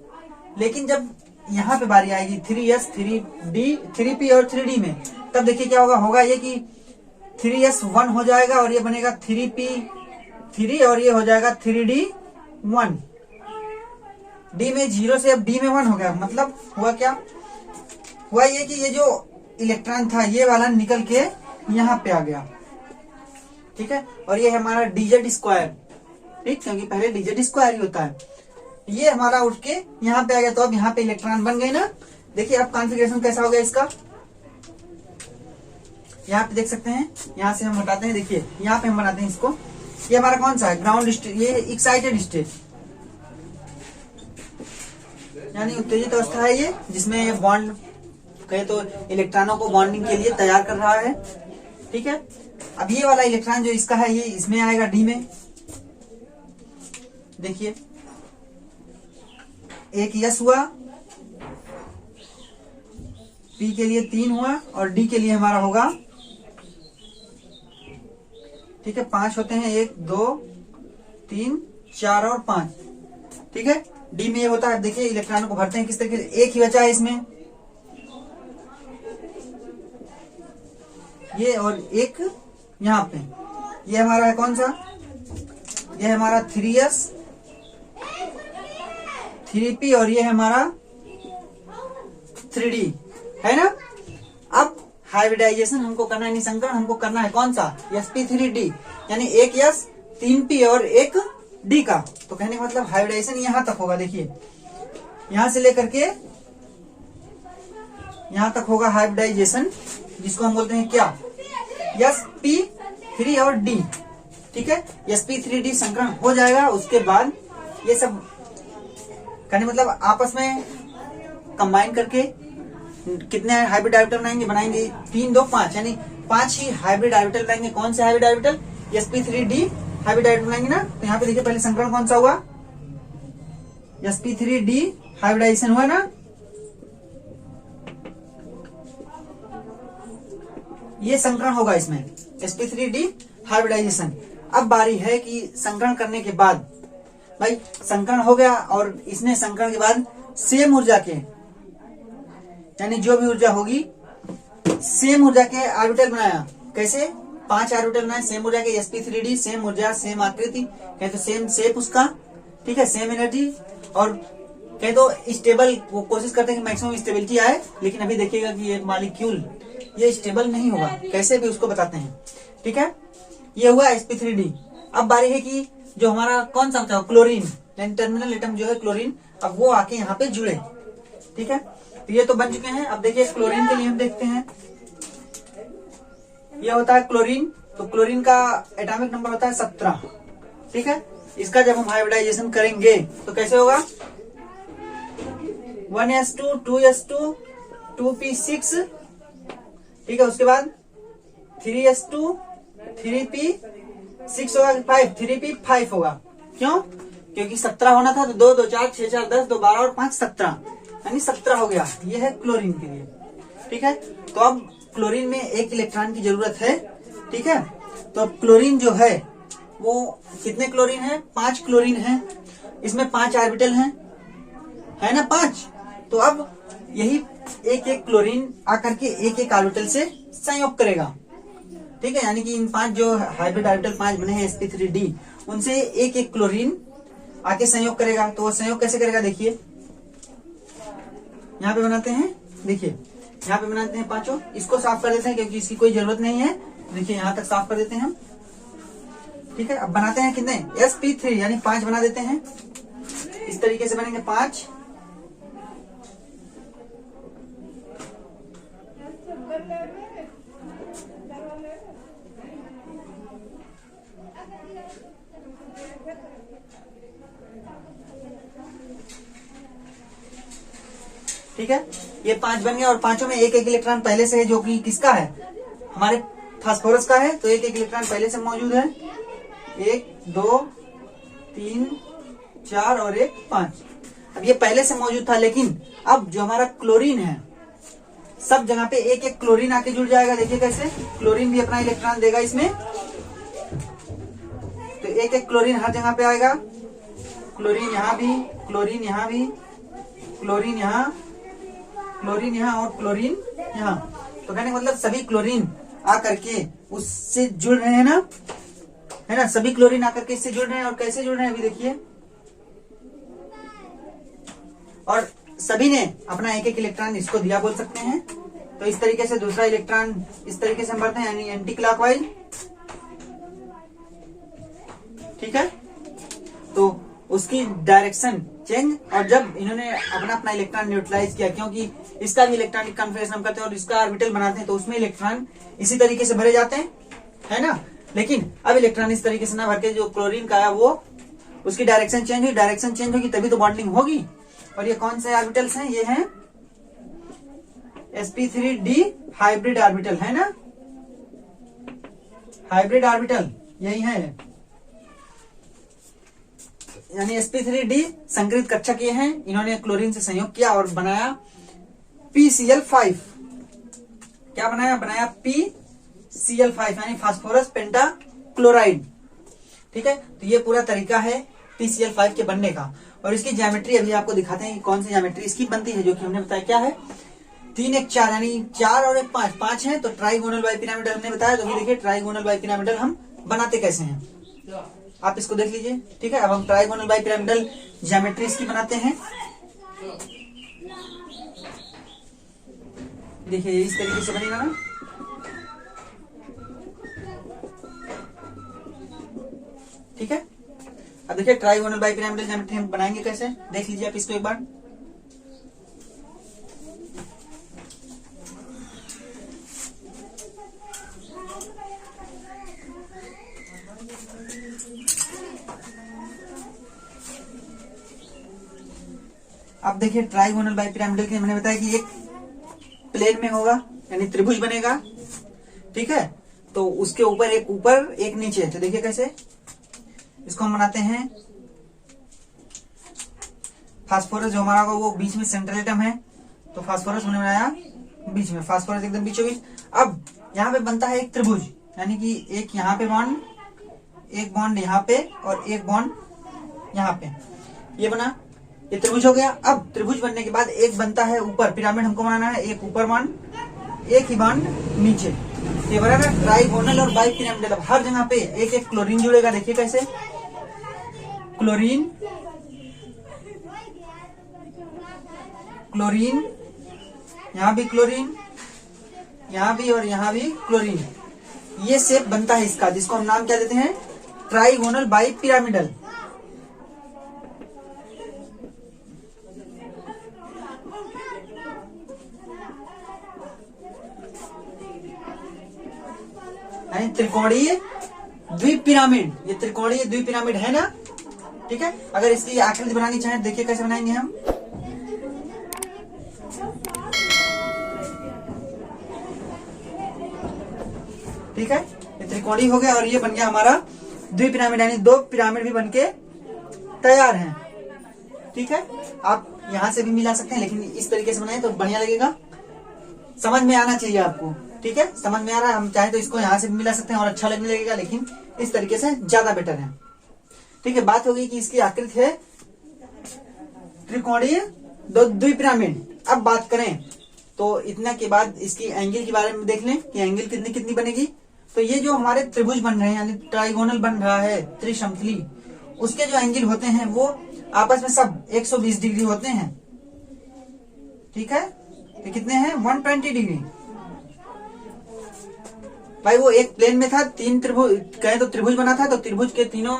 लेकिन जब यहाँ पे बारी आएगी 3S 3D 3P और 3D में, तब देखिए क्या होगा। होगा ये कि 3S 1 हो जाएगा और ये बनेगा 3P 3 और ये हो जाएगा 3D 1। डी में 0 से अब डी में 1 हो गया, मतलब हुआ क्या? हुआ ये कि ये जो इलेक्ट्रॉन था ये वाला निकल के यहाँ पे आ गया। ठीक है, और ये है हमारा DZ स्क्वायर। ठीक, क्योंकि पहले DZ स्क्वायर ही होता है, ये हमारा उठ के यहाँ पे आ गया, तो अब यहाँ पे इलेक्ट्रॉन बन गए ना। देखिए अब कॉन्फ़िगरेशन कैसा हो गया इसका, यहाँ पे देख सकते हैं, यहाँ से हम हटाते हैं, देखिए यहाँ पे हम बनाते हैं इसको। ये हमारा कौन सा है? ग्राउंड स्टेट, ये एक्साइटेड स्टेट, यानी उत्तेजित अवस्था है ये, जिसमें ये बॉन्ड कहे तो इलेक्ट्रॉनों को बॉन्डिंग के लिए तैयार कर रहा है। ठीक है, अब ये वाला इलेक्ट्रॉन जो इसका है ये इसमें आएगा डी में। देखिए 1 यस हुआ, पी के लिए 3 हुआ और डी के लिए हमारा होगा, ठीक है 5 होते हैं, 1 2 3 4 और 5। ठीक है, डी में ये होता है। देखिए इलेक्ट्रॉनों को भरते हैं किस तरीके से, 1 ही बचा है इसमें, ये और 1 यहाँ पे। ये हमारा है कौन सा? ये है हमारा 3S 3P और ये है हमारा 3D, है ना। अब हाइब्रिडाइजेशन हमको करना है, नहीं संकरण हमको करना है कौन सा? sp3d, यानी 1 S 3P और 1 D का। तो कहने का मतलब हाइब्रिडाइजेशन यहां तक होगा। देखिए यहां से लेकर के यहां तक होगा हाइब्रिडाइजेशन, जिसको हम बोलते हैं क्या? sp3 और D। ठीक है, sp3d संकरण हो जाएगा, उसके बाद ये सब कहने मतलब आपस में कंबाइन करके कितने हाइब्रिड ऑर्बिटल बनाएंगे 3 2 5, यानी 5 ही हाइब्रिड ऑर्बिटल बनाएंगे। कौन से hybrid orbital? sp3d hybrid orbital बनाएंगे ना। तो यहाँ पे देखिए पहले संकरण कौन सा हुआ? sp3d हाइब्रिडाइजेशन हुआ ना, ये संकरण होगा इसमें, sp3d हाइब्रिडाइजेशन। अब बारी है कि संकरण करने के बाद, भाई संकरण हो गया और इसने संकरण के बाद सेम ऊर्जा के, यानी जो भी ऊर्जा होगी सेम ऊर्जा के ऑर्बिटल बनाया। कैसे? 5 ऑर्बिटल बनाए सेम ऊर्जा के, sp3d सेम ऊर्जा सेम आकृति, कहे तो सेम शेप उसका, ठीक है सेम एनर्जी, और कहे तो स्टेबल, वो कोशिश करते हैं कि मैक्सिमम स्टेबिलिटी आए। लेकिन अभी देखिएगा कि ये मॉलिक्यूल ये स्टेबल नहीं होगा, कैसे भी उसको बताते हैं। ठीक है, ये हुआ sp3d। अब बारी है कि जो हमारा कौन सा होता है क्लोरीन, यानी टर्मिनल एटम जो है क्लोरीन, अब वो आके यहाँ पे जुड़े। ठीक है, तो ये तो बन चुके हैं। अब देखिए क्लोरीन के लिए हम देखते हैं, ये होता है क्लोरीन। तो क्लोरीन का एटॉमिक नंबर होता है 17। ठीक है, इसका जब हम हाइब्रिडाइजेशन करेंगे तो कैसे होगा? 1s2 2s2 2p6। ठीक है, उसके बाद 3s2 3p6 होगा 5 3p5 होगा। क्यों? क्योंकि 17 होना था तो 2 2 4 6 4 10 2 12 और 5 17 यानी 17 हो गया। ये है क्लोरीन के लिए। ठीक है, तो अब क्लोरीन में एक इलेक्ट्रॉन की जरूरत है। ठीक है, तो अब क्लोरीन जो है वो कितने क्लोरीन है? 5 क्लोरीन है। इसमें 5 ऑर्बिटल हैं, है ना 5। तो अब यही एक एक क्लोरीन आकर के एक एक ऑर्बिटल से संयोग करेगा। ठीक है, यानी कि इन 5 जो हाइब्रिड ऑर्बिटल 5 बने हैं sp3d, उनसे एक एक क्लोरीन आके संयोग करेगा। तो वो संयोग कैसे करेगा? देखिए यहाँ पे बनाते हैं, देखिए यहाँ पे बनाते हैं पांचों। इसको साफ कर देते हैं क्योंकि इसकी कोई जरूरत नहीं है। देखिए यहाँ तक साफ कर देते हैं हम। ठीक है, अब बनाते हैं कितने? sp3 यानी 5 बना देते हैं। इस तरीके से बनेंगे 5। ठीक है, ये 5 बन गया और पांचों में एक एक इलेक्ट्रॉन पहले से है, जो कि किसका है? हमारे फास्फोरस का है। तो एक एक इलेक्ट्रॉन पहले से मौजूद है। 1 2 3 4 और 1 5। अब ये पहले से मौजूद था, लेकिन अब जो हमारा क्लोरीन है सब जगह पे एक एक क्लोरीन आके जुड़ जाएगा। देखिए कैसे क्लोरीन भी अपना इलेक्ट्रॉन देगा इसमें। तो एक एक क्लोरीन हर जगह पे आएगा। क्लोरीन यहाँ भी, क्लोरीन यहाँ भी, क्लोरीन यहाँ, क्लोरीन यहाँ और क्लोरीन यहाँ। तो कहने का मतलब सभी क्लोरीन आकर के उससे जुड़ रहे हैं ना, है ना। सभी क्लोरीन आकर के इससे जुड़ रहे हैं। और कैसे जुड़ रहे हैं अभी देखिए। और सभी ने अपना एक एक इलेक्ट्रॉन इसको दिया बोल सकते हैं। तो इस तरीके से दूसरा इलेक्ट्रॉन इस तरीके से हम बढ़ते हैं, यानी एंटी क्लॉकवाइज। ठीक है, तो उसकी डायरेक्शन चेंज। और जब इन्होंने अपना अपना इलेक्ट्रॉन न्यूट्रलाइज किया, क्योंकि इसका भी इलेक्ट्रॉनिक कन्फर्मेशन हम करते हैं और इसका ऑर्बिटल बनाते हैं, तो उसमें इलेक्ट्रॉन इसी तरीके से भरे जाते हैं, है ना। लेकिन अब इलेक्ट्रॉन इस तरीके से ना भर के जो क्लोरीन का है वो उसकी डायरेक्शन चेंज हुई। डायरेक्शन चेंज होगी तभी तो बॉन्डिंग होगी। और ये कौन से ऑर्बिटल्स हैं? ये हैं sp3d हाइब्रिड ऑर्बिटल, है ना। हाइब्रिड ऑर्बिटल यही है, यानी sp3d संकरित कक्षक ये हैं। इन्होंने क्लोरीन से संयोग किया और बनाया PCl5। क्या बनाया? बनाया PCl5 यानी फास्फोरस पेंटाक्लोराइड। ठीक है, तो ये पूरा तरीका है PCl5 के बनने का। और इसकी ज्योमेट्री अभी आपको दिखाते हैं कि कौन सी ज्योमेट्री इसकी बनती है, जो कि हमने बताया क्या है 3 1 4 यानी 4 और 1 5 5 है। तो ट्राइगोनल बाइपिरामिडल हमने बताया। तो देखिए ट्राइगोनल बाइपिरामिडल हम बनाते कैसे हैं, आप इसको देख लीजिए। ठीक है, अब हम ट्राइगोनल बाइपिरामिडल ज्योमेट्री इसकी बनाते हैं। देखिए इस तरीके से बनेगा ना। ठीक है, अब देखिए ट्राइगोनल बाइपिरामिडल ज्योमेट्री हम बनाएंगे कैसे, देख लीजिए आप इसको एक बार। अब देखिए ट्राइगोनल बाइपिरामिडल के मैंने बताया कि एक प्लेन में होगा, यानी त्रिभुज बनेगा। ठीक है, तो उसके ऊपर एक नीचे। तो देखिए कैसे इसको हम बनाते हैं। फास्फोरस जो हमारा होगा वो बीच में सेंट्रल एटम है, तो फास्फोरस हमने बनाया बीच में, फास्फोरस एकदम बीचों बीच। अब यहाँ पे बनता है एक त्रिभुज, यानी कि एक यहाँ पे बॉन्ड, एक बॉन्ड यहाँ पे और एक बॉन्ड यहाँ पे। ये बना, ये त्रिभुज हो गया। अब त्रिभुज बनने के बाद एक बनता है ऊपर, पिरामिड हमको बनाना है, एक ऊपर बॉन्ड एक ही बॉन्ड नीचे। ये बना ना ट्राइगोनल और बाइपिरामिडल। हर जगह पे एक एक क्लोरीन जुड़ेगा। देखिए कैसे क्लोरीन, क्लोरीन, यहाँ भी क्लोरीन, यहाँ भी और यहाँ भी क्लोरीन। ये शेप बनता है इसका, जिसको हम नाम क्या देते हैं? Trigonal bipyramidal. त्रिकोणीय द्विपिरामिड। ये त्रिकोणीय द्विपिरामिड है ना। ठीक है, अगर इसकी आकृति बनानी चाहें देखिए कैसे बनाएंगे हम। ठीक है, ये त्रिकोणीय हो गया और ये बन गया हमारा द्विपिरामिड, यानी 2 पिरामिड भी बनके तैयार हैं। ठीक है, आप यहां से भी मिला सकते हैं, लेकिन इस तरीके से बनाए तो बढ़िया लगेगा, समझ में आना चाहिए आपको। ठीक है, समझ में आ रहा है, हम चाहे तो इसको यहाँ से भी मिला सकते हैं और अच्छा लगने लगेगा, लेकिन इस तरीके से ज्यादा बेटर है। ठीक है, बात हो गई कि इसकी आकृति है त्रिकोणीय द्विपिरामिड। अब बात करें तो इतना के बाद इसकी एंगल के बारे में देख लें कि एंगल कितनी कितनी बनेगी। तो ये जो हमारे त्रिभुज बन रहे हैं, यानी ट्राइगोनल बन रहा है, त्रिशमतली, उसके जो एंगल होते हैं वो आपस में सब 120 डिग्री होते हैं। ठीक है, तो कितने हैं, 120 डिग्री। भाई वो एक प्लेन में था, 3 त्रिभुज कहे तो त्रिभुज बना था, तो त्रिभुज के तीनों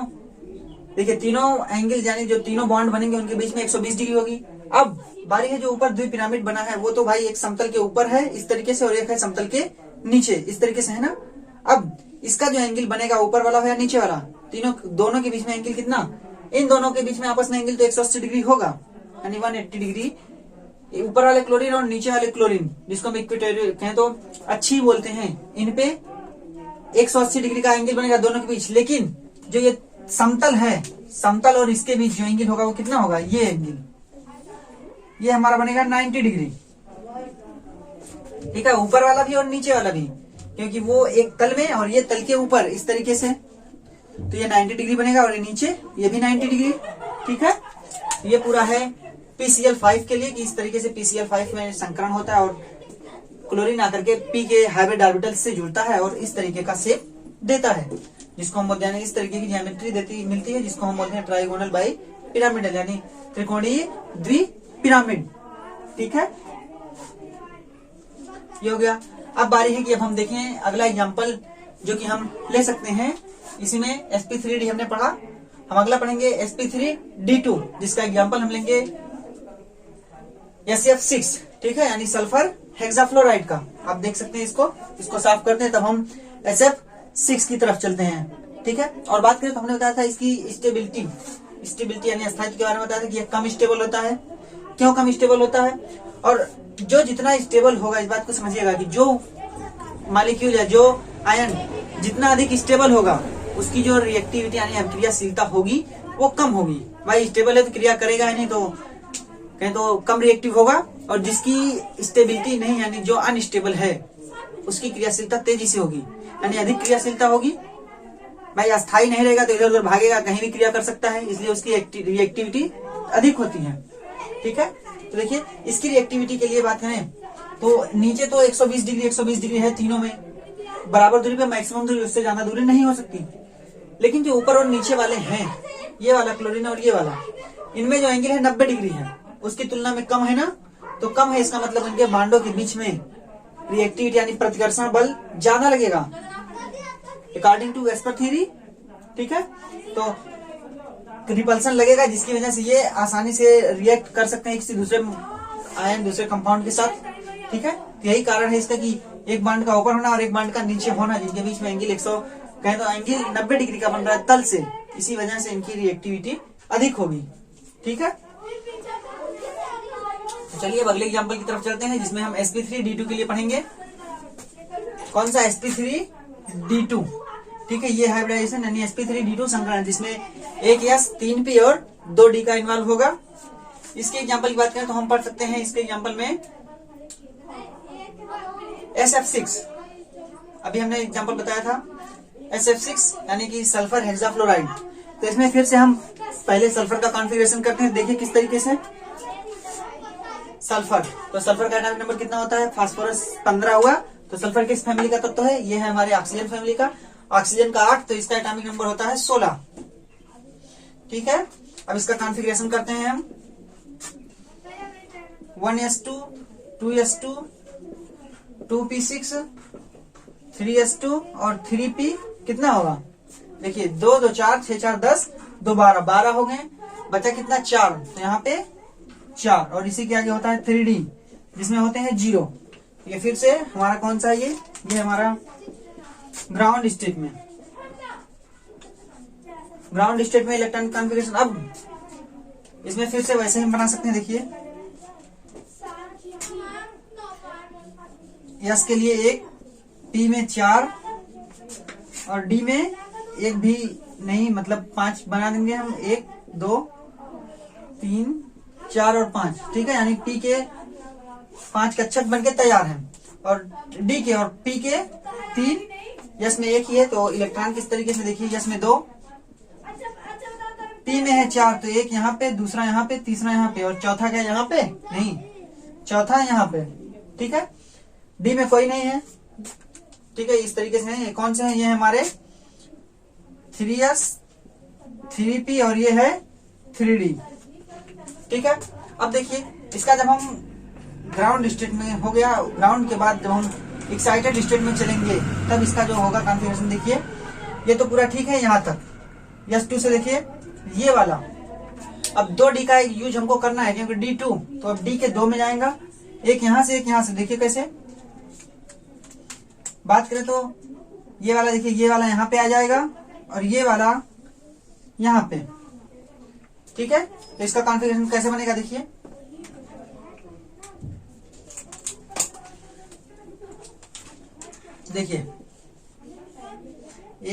देखिए, तीनों एंगल यानी जो तीनों बॉन्ड बनेंगे उनके बीच में 120 डिग्री होगी। अब बारी है जो ऊपर द्विपिरामिड बना है, वो तो भाई एक समतल के ऊपर है इस तरीके से और एक है समतल के नीचे इस तरीके से, है ना। अब इसका जो एंगल बनेगा, ऊपर वाला हो या नीचे वाला, तीनों दोनों के बीच में एंगल कितना, इन दोनों के बीच में आपस में एंगल तो 180 डिग्री होगा, यानी 180 डिग्री। ऊपर वाले क्लोरीन और नीचे वाले क्लोरीन, जिसको हम इक्वेटोरियल कहें तो अच्छी बोलते हैं, इन पे 180 डिग्री का एंगल बनेगा दोनों के बीच। लेकिन जो ये समतल है, समतल और इसके बीच जो एंगल होगा वो कितना होगा, ये एंगल, ये हमारा बनेगा 90 डिग्री। ठीक है, ऊपर वाला भी और नीचे वाला भी, क्योंकि वो एक तल में और ये तल के ऊपर इस तरीके से, तो ये 90 डिग्री बनेगा और ये नीचे ये भी 90 डिग्री। ठीक है, ये पूरा है PCl5 के लिए कि इस तरीके से PCl5 में संकरण होता है और क्लोरीन आकर के P के हाइब्रिड ऑर्बिटल से जुड़ता है और इस तरीके का शेप देता है, जिसको हम बोलते हैं, इस तरीके की ज्योमेट्री मिलती है, जिसको हम बोलते हैं ट्राइगोनल बाई पिरामिडल, यानी त्रिकोणीय द्विपिरामिड। ठीक है, ये हो गया। अब बारी है कि अब हम देखें अगला एग्जांपल जो कि हम ले सकते हैं, इसी में sp3d हमने पढ़ा, हम अगला पढ़ेंगे sp3d2, जिसका एग्जांपल हम लेंगे SF6। ठीक है, यानी सल्फर हेक्साफ्लोराइड का। आप देख सकते हैं इसको साफ करते हैं, तब हम SF6 की तरफ चलते हैं। ठीक है, और बात करें तो हमने बताया था इसकी स्टेबिलिटी यानी स्थायित्व के बारे में बताया था कि यह कम स्टेबल होता है। क्यों कम स्टेबल होता है, और जो जितना स्टेबल होगा, इस बात को समझिएगा कि जो मॉलिक्यूल या जो आयन जितना अधिक स्टेबल होगा, उसकी जो रिएक्टिविटी यानी अभिक्रियाशीलता होगी वो कम होगी। भाई स्टेबल है तो क्रिया करेगा ही नहीं, तो कहें तो कम रिएक्टिव होगा, और जिसकी स्टेबिलिटी नहीं यानी जो अनस्टेबल है, उसकी क्रियाशीलता तेजी से होगी, यानी अधिक क्रियाशीलता होगी। भाई अस्थायी नहीं रहेगा तो इधर उधर भागेगा, कहीं भी क्रिया कर सकता है, इसलिए उसकी रिएक्टिविटी अधिक होती है। ठीक है, तो देखिए इसकी रिएक्टिविटी के लिए बात करें तो नीचे तो 120 डिग्री है, तीनों में बराबर दूरी पे मैक्सिमम दूरी, उससे ज्यादा दूरी नहीं हो सकती। लेकिन जो ऊपर और नीचे वाले हैं, ये वाला क्लोरीन और ये वाला, इनमें जो एंगल है 90 डिग्री है, उसकी तुलना में कम है ना, तो कम है, इसका मतलब इनके बांडों के बीच में रिएक्टिविटी यानी प्रतिकर्षण बल ज्यादा लगेगा अकॉर्डिंग टू वेस्पर थ्योरी। ठीक है, तो रिपल्सन लगेगा, जिसकी वजह से ये आसानी से रिएक्ट कर सकते हैं किसी दूसरे आयन, दूसरे कंपाउंड के साथ। ठीक है, तो यही कारण है इसका कि एक बांड का ऊपर होना और एक बांड का नीचे होना, जिनके बीच में एंगल 100 कहें तो एंगल 90 डिग्री का बन रहा है तल से, इसी वजह से इनकी रिएक्टिविटी अधिक होगी। ठीक है, तो चलिए अब अगले एग्जांपल की तरफ चलते हैं, जिसमें हम sp3d2 के लिए पढ़ेंगे। कौन सा sp3d2? ठीक है, ये हाइब्रिडाइजेशन यानी sp3d2 संकरण, जिसमें एक S 3p और 2d का इन्वॉल्व होगा। इसके एग्जांपल की बात करें तो हम पढ़ सकते हैं इसके एग्जांपल में SF6। अभी हमने एग्जांपल बताया था SF6 यानी कि सल्फर हेक्साफ्लोराइड। तो इसमें फिर से हम पहले सल्फर का कॉन्फ़िगरेशन करते हैं, देखिए किस तरीके से। सल्फर, तो सल्फर का एटॉमिक नंबर कितना होता है, फास्फोरस 15 हुआ, तो सल्फर किस फैमिली का तत्व है, ये है हमारे ऑक्सीजन फैमिली का। ऑक्सीजन का 8, तो इसका एटॉमिक नंबर होता है 16। ठीक है, अब इसका कॉन्फ़िगरेशन करते हैं हम 1s2 2s2 2p6 3s2 और 3p कितना होगा, देखिए 2 2 4 6 4 10 2 12 हो गए, बचा कितना 4, तो यहाँ पे 4, और इसी के आगे होता है 3d जिसमें होते हैं 0। ये फिर से हमारा कौन सा है, ये हमारा ग्राउंड स्टेट में, इलेक्ट्रॉन कॉन्फ़िगरेशन। अब इसमें फिर से वैसे ही बना सकते हैं, देखिए S के लिए 1, P में 4, और डी में एक भी नहीं, मतलब 5 बना देंगे हम, 1 2 3 4 और 5, ठीक है। यानी पी के 5 कक्षक बनके तैयार हैं, और डी के और पी के 3, यस में 1 ही है। तो इलेक्ट्रॉन किस तरीके से देखिए, यस में 2, पी में है 4, तो एक यहाँ पे, दूसरा यहाँ पे, तीसरा यहाँ पे, और चौथा क्या यहाँ पे नहीं, चौथा यहाँ पे, ठीक है। डी में कोई नहीं है, ठीक है। इस तरीके से है। ये कौन से हैं, ये हमारे 3s 3p और ये है 3d, ठीक है। अब देखिए इसका जब हम ग्राउंड स्टेट में हो गया, ग्राउंड के बाद जब हम एक्साइटेड स्टेट में चलेंगे तब इसका जो होगा कॉन्फ़िगरेशन देखिए। ये तो पूरा ठीक है यहाँ तक, S2 से देखिए ये वाला। अब 2D का यूज हमको करना है क्योंकि D2, तो अब D के 2 में जाएगा, एक यहाँ से एक यहाँ से। देखिए कैसे बात करें तो ये वाला देखिए, ये वाला यहाँ पे आ जाएगा और ये वाला यहाँ पे, ठीक है। तो इसका कॉन्फ़िगरेशन कैसे बनेगा देखिए, देखिए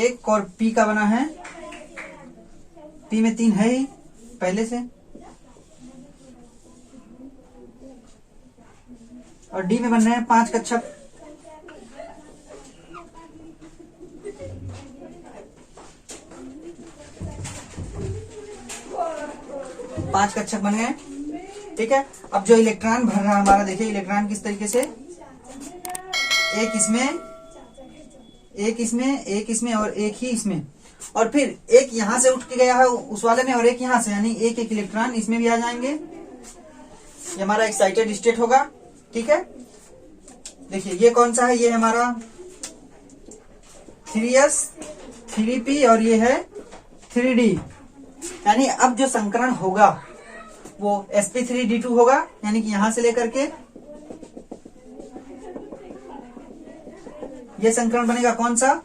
एक और P का बना है, P में 3 है ही पहले से, और D में बन रहे हैं 5 कक्षक। पांच कक्षक बन गए, ठीक है। अब जो इलेक्ट्रॉन भर रहा है हमारा, देखिए इलेक्ट्रॉन किस तरीके से, एक इसमें, एक इसमें, एक इसमें और एक ही इसमें, और फिर एक यहां से उठ के गया है उस वाले में और एक यहां से, यानी एक एक इलेक्ट्रॉन इसमें भी आ जाएंगे। ये हमारा एक्साइटेड स्टेट होगा, ठीक है। देखिए ये कौन सा है, ये हमारा 3s 3p और ये है 3d। यानी अब जो संकरण होगा वो sp3d2 होगा, यानी कि यहां से लेकर के ये संकरण बनेगा कौन सा,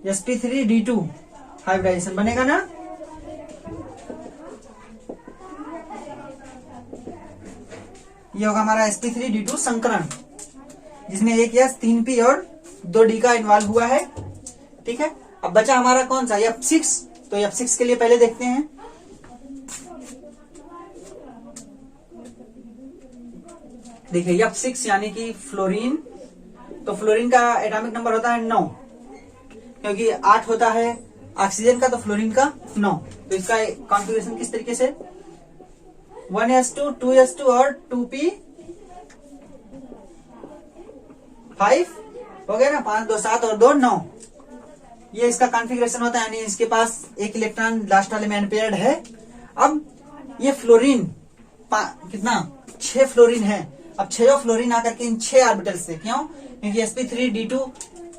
sp3d2 हाइब्रिडाइजेशन बनेगा ना। ये होगा हमारा sp3d2 संकरण, जिसमें एक S 3p और 2d का इन्वॉल्व हुआ है, ठीक है। अब बचा हमारा कौन सा, F6। तो F6 के लिए पहले देखते हैं। देखिए F6 यानी कि फ्लोरीन, तो फ्लोरीन का एटॉमिक नंबर होता है 9, क्योंकि 8 होता है ऑक्सीजन का, तो फ्लोरीन का 9। तो इसका कॉन्फ़िगरेशन किस तरीके से, 1s2 2s2 और 2p 5 हो गया ना, 5 2 7 और 2 9। ये इसका कॉन्फ़िगरेशन होता है, यानी इसके पास एक इलेक्ट्रॉन लास्ट वाले में अनपेयर्ड है। अब ये फ्लोरीन कितना, 6 फ्लोरीन है। अब 6 फ्लोरीन आकर के इन 6 ऑर्बिटल से, क्यों, क्योंकि sp3d2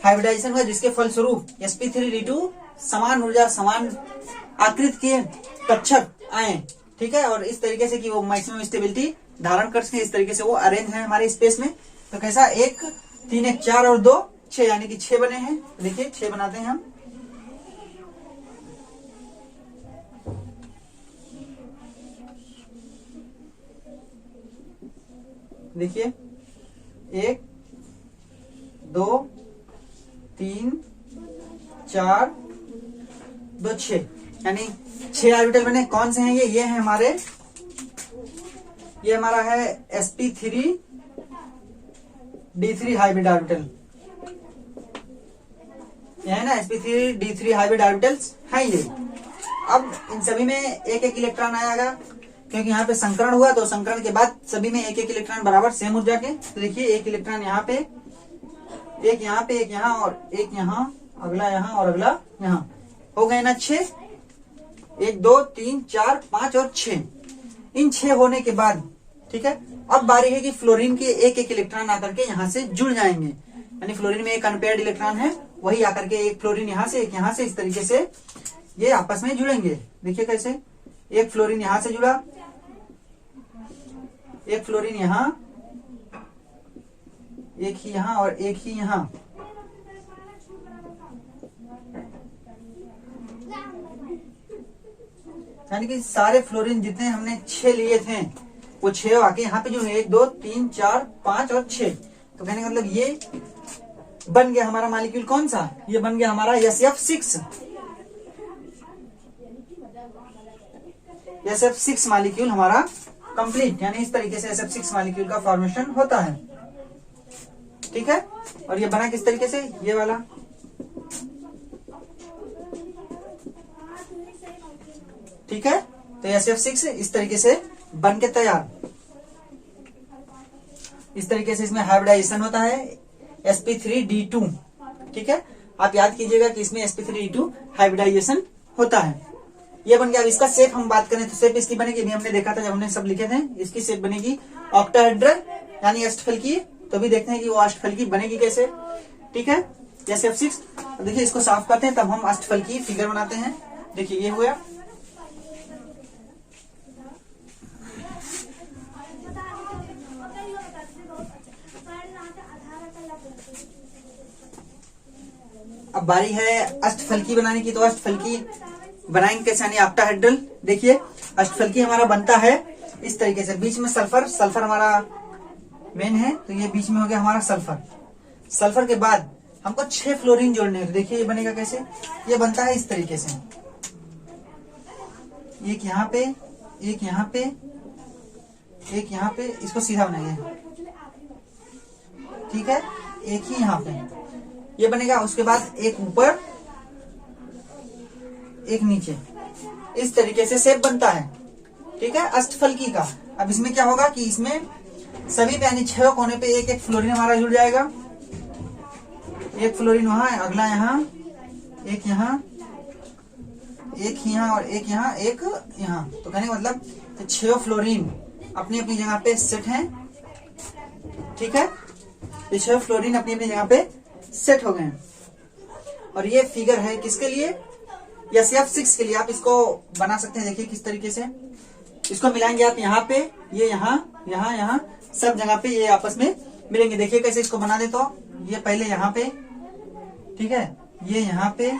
हाइब्रिडाइजेशन हुआ, जिसके फलस्वरूप sp3d2 समान ऊर्जा समान आकृति के कक्षक आए, ठीक है। और इस तरीके से कि वो मैक्सिमम स्टेबिलिटी धारण कर सके, इस तरीके से वो अरेंज है हमारे स्पेस में। तो कैसा, 1 3 1 4 और 2 6, यानी कि 6 बने हैं। देखिए 6 बनाते हैं हम। देखिए 1 2 3 4 2 6, यानी 6 ऑर्बिटल बने। कौन से हैं ये है हमारे, ये हमारा है sp3d3 हाइब्रिड ऑर्बिटल, ये है ना sp3d3 हाइब्रिड ऑर्बिटल्स है ये। अब इन सभी में एक एक इलेक्ट्रॉन आएगा, क्योंकि यहाँ पे संकरण हुआ, तो संकरण के बाद सभी में एक एक इलेक्ट्रॉन बराबर सेम ऊर्जा के। तो देखिए एक इलेक्ट्रॉन यहाँ पे, एक यहाँ पे, एक यहाँ और एक यहाँ, अगला यहाँ और अगला यहाँ, हो गए ना 6। 1 2 3 4 5 और 6। इन 6 होने के बाद, ठीक है, अब बारी है कि फ्लोरीन के एक एक इलेक्ट्रॉन आकर के यहाँ से जुड़ जाएंगे। यानी फ्लोरीन में एक अनपेयर्ड इलेक्ट्रॉन है, वही आकर के एक फ्लोरीन यहाँ से एक यहाँ से, इस तरीके से ये आपस में जुड़ेंगे। देखिए कैसे, एक फ्लोरीन यहाँ से जुड़ा, एक फ्लोरीन यहाँ, एक ही यहाँ और एक ही यहाँ। यानी कि सारे फ्लोरीन जितने हमने 6 लिए थे वो 6 आके यहाँ पे जो है 1 2 3 4 5 और 6। तो कहने का मतलब ये बन गया हमारा मॉलिक्यूल कौन सा, ये बन गया हमारा SF6। SF6 मॉलिक्यूल हमारा कंप्लीट, यानी इस तरीके से SF6 मॉलिक्यूल का फॉर्मेशन होता है। ठीक है, और ये बना किस तरीके से, ये वाला। ठीक है, तो SF6 इस तरीके से बन के तैयार। इस तरीके से इसमें हाइब्रिडाइजेशन होता है sp3d2। ठीक है, आप याद कीजिएगा कि इसमें sp3d2 हाइब्रिडाइजेशन होता है। ये बन गया। अब इसका शेप हम बात करें तो शेप इसकी बनेगी, अभी हमने देखा था जब हमने सब लिखे थे, इसकी शेप बनेगी ऑक्टाहेड्रल यानी अष्टफलकी। तो भी देखते हैं कि वो अष्टफलकी बनेगी कैसे। ठीक है, SF6। देखिए इसको साफ करते हैं तब हम अष्टफलकी फिगर बनाते हैं। देखिए ये हुआ, अब बारी है अष्टफलकी बनाने की। तो अष्टफलकी बनाएंगे कैसे, यानी ऑक्टाहेड्रल। देखिए अष्टफलकी हमारा बनता है इस तरीके से, बीच में सल्फर, सल्फर हमारा मेन है, तो ये बीच में हो गया हमारा सल्फर। सल्फर के बाद हमको 6 फ्लोरीन जोड़ने हैं। तो देखिए ये बनेगा कैसे, ये बनता है इस तरीके से, एक यहाँ पे, एक यहाँ पे, एक यहाँ पे, इसको सीधा बनाइए। ठीक है, एक ही यहाँ पे ये बनेगा। उसके बाद एक ऊपर, एक नीचे, इस तरीके से शेप बनता है। ठीक है, अष्टफलकी का। अब इसमें क्या होगा कि इसमें सभी पे यानी 6 कोने पे एक एक फ्लोरीन हमारा जुड़ जाएगा। एक फ्लोरीन वहां, अगला यहाँ, एक यहाँ, एक यहाँ और एक यहाँ, एक यहाँ। तो कहने का मतलब 6 फ्लोरीन अपनी अपनी जगह पे सेट हैं। ठीक है, ये 6 फ्लोरीन अपनी अपनी जगह पे सेट हो गए। और ये फिगर है किसके लिए, SF6 के लिए। आप इसको बना सकते हैं, देखिए किस तरीके से इसको मिलाएंगे आप। यहाँ पे ये, यहाँ, यहाँ, यहाँ, सब जगह पे ये आपस में मिलेंगे। देखिए कैसे इसको बना दे, तो ये पहले यहाँ पे, ठीक है, ये यहाँ पे,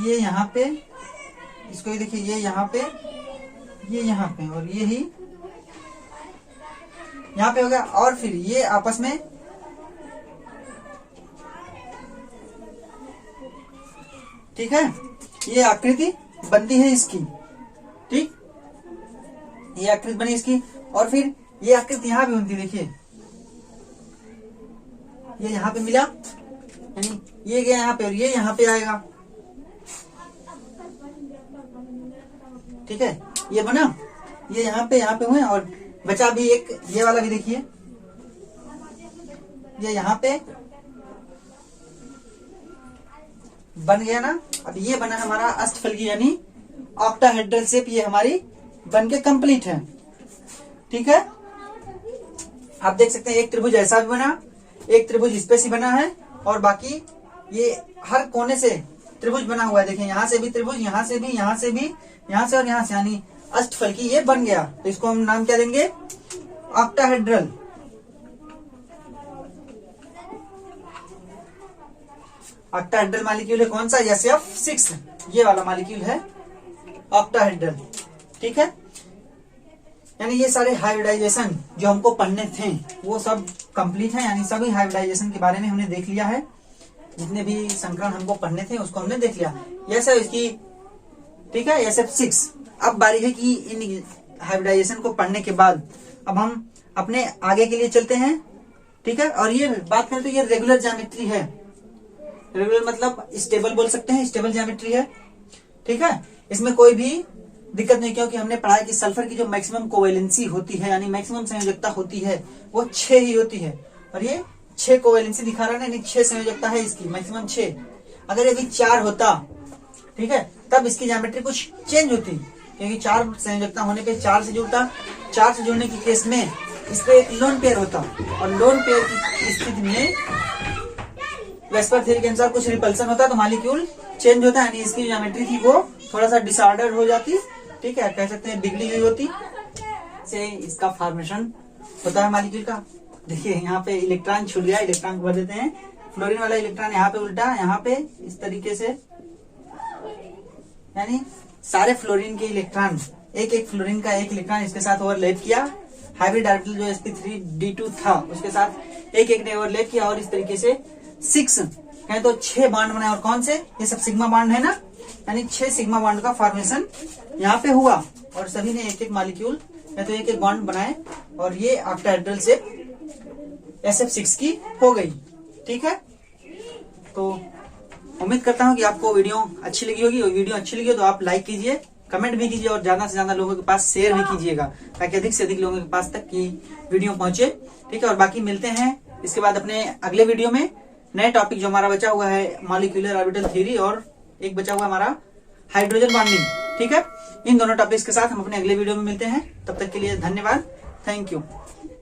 ये यहाँ पे, इसको ये देखिए, ये यहाँ पे, ये यहाँ पे, और ये ही यहाँ पे हो गया। और फिर ये आपस में ठीक है, ये आकृति बनती है इसकी। ठीक, ये आकृति बनी इसकी, और फिर ये आकृति यहाँ भी बनती है। देखिए ये यहाँ पे मिला, यानी ये गया यहाँ पे और ये यहाँ पे आएगा। ठीक है, ये बना, ये यहाँ पे हुए, और बचा भी एक ये वाला भी। देखिए ये यहाँ पे बन गया ना। अब ये बना हमारा अष्टफलकी यानी ऑक्टाहेड्रल शेप, ये हमारी बन के कंप्लीट है। ठीक है, आप देख सकते हैं एक त्रिभुज ऐसा भी बना, एक त्रिभुज इस पे से बना है, और बाकी ये हर कोने से त्रिभुज बना हुआ है। देखिए यहाँ से भी त्रिभुज, यहाँ से भी, यहाँ से भी, यहाँ से और यहाँ से, यानी अष्टफलकी ये बन गया। तो इसको हम नाम क्या देंगे, ऑक्टाहेड्रल। ऑक्टाहेड्रल मॉलिक्यूल है कौन सा, SF6, ये वाला मॉलिक्यूल है ऑक्टाहेड्रल। ठीक है, यानी ये सारे हाइब्रिडाइजेशन जो हमको पढ़ने थे वो सब कंप्लीट है, यानी सभी हाइब्रिडाइजेशन के बारे में हमने देख लिया है। जितने भी संकरण हमको पढ़ने थे उसको हमने देख लिया। यह सब इसकी, ठीक है, SF6। अब बारी है कि इन हाइब्रिडाइजेशन को पढ़ने के बाद अब हम अपने आगे के लिए चलते हैं। ठीक है, और ये बात करें तो ये रेगुलर ज्योमेट्री है। रेगुलर मतलब स्टेबल बोल सकते हैं, स्टेबल ज्योमेट्री है। ठीक है, इसमें कोई भी दिक्कत नहीं, क्योंकि हमने पढ़ा है कि सल्फर की जो मैक्सिमम कोवेलेंसी होती है, यानी मैक्सिमम संयोजकता होती है, वो 6 ही होती है। और ये 6 कोवेलेंसी दिखा रहा है ना, 6 संयोजकता है इसकी, मैक्सिमम 6। अगर ये भी 4 होता, ठीक है, तब इसकी ज्योमेट्री कुछ चेंज होती, क्योंकि 4 संयोजकता होने पे 4 से जुड़ता। 4 से जुड़ने की केस में इस पे एक लोन पेयर होता, और लोन पेयर की स्थिति में वेस्पर थ्योरी के अनुसार कुछ रिपल्सन होता, तो मॉलिक्यूल चेंज होता है, यानी इसकी ज्योमेट्री थी वो थोड़ा सा डिसऑर्डर हो जाती। ठीक है, कह सकते हैं बिगड़ी हुई होती, से इसका फॉर्मेशन होता है मॉलिक्यूल का। देखिए यहाँ पे इलेक्ट्रॉन छूट गया, इलेक्ट्रॉन को भर देते हैं। फ्लोरीन वाला इलेक्ट्रॉन यहाँ पे उल्टा, यहाँ पे इस तरीके से, यानी सारे फ्लोरीन के इलेक्ट्रॉन, एक एक फ्लोरीन का एक इलेक्ट्रॉन इसके साथ ओवरलैप किया, हाइब्रिड ऑर्बिटल जो sp3d2 था उसके साथ एक एक ने ओवरलैप किया और इस तरीके से 6 कहें तो 6 बॉन्ड बनाए। और कौन से, ये सब सिग्मा बॉन्ड है ना, यानी 6 सिग्मा बॉन्ड का फॉर्मेशन यहाँ पे हुआ और सभी ने एक एक मॉलिक्यूल या तो एक एक बॉन्ड बनाए और ये ऑक्टाहेड्रल शेप SF6 की हो गई। ठीक है, तो उम्मीद करता हूँ कि आपको वीडियो अच्छी लगी होगी। और वीडियो अच्छी लगी हो तो आप लाइक कीजिए, कमेंट भी कीजिए और ज्यादा से ज्यादा लोगों के पास शेयर भी कीजिएगा ताकि अधिक से अधिक लोगों के पास तक की वीडियो पहुंचे। ठीक है, और बाकी मिलते हैं इसके बाद अपने अगले वीडियो में। नए टॉपिक जो हमारा बचा हुआ है मॉलिक्यूलर ऑर्बिटल थ्योरी और एक बचा हुआ हमारा हाइड्रोजन बॉन्डिंग। ठीक है, इन दोनों टॉपिक्स के साथ हम अपने अगले वीडियो में मिलते हैं। तब तक के लिए धन्यवाद, थैंक यू।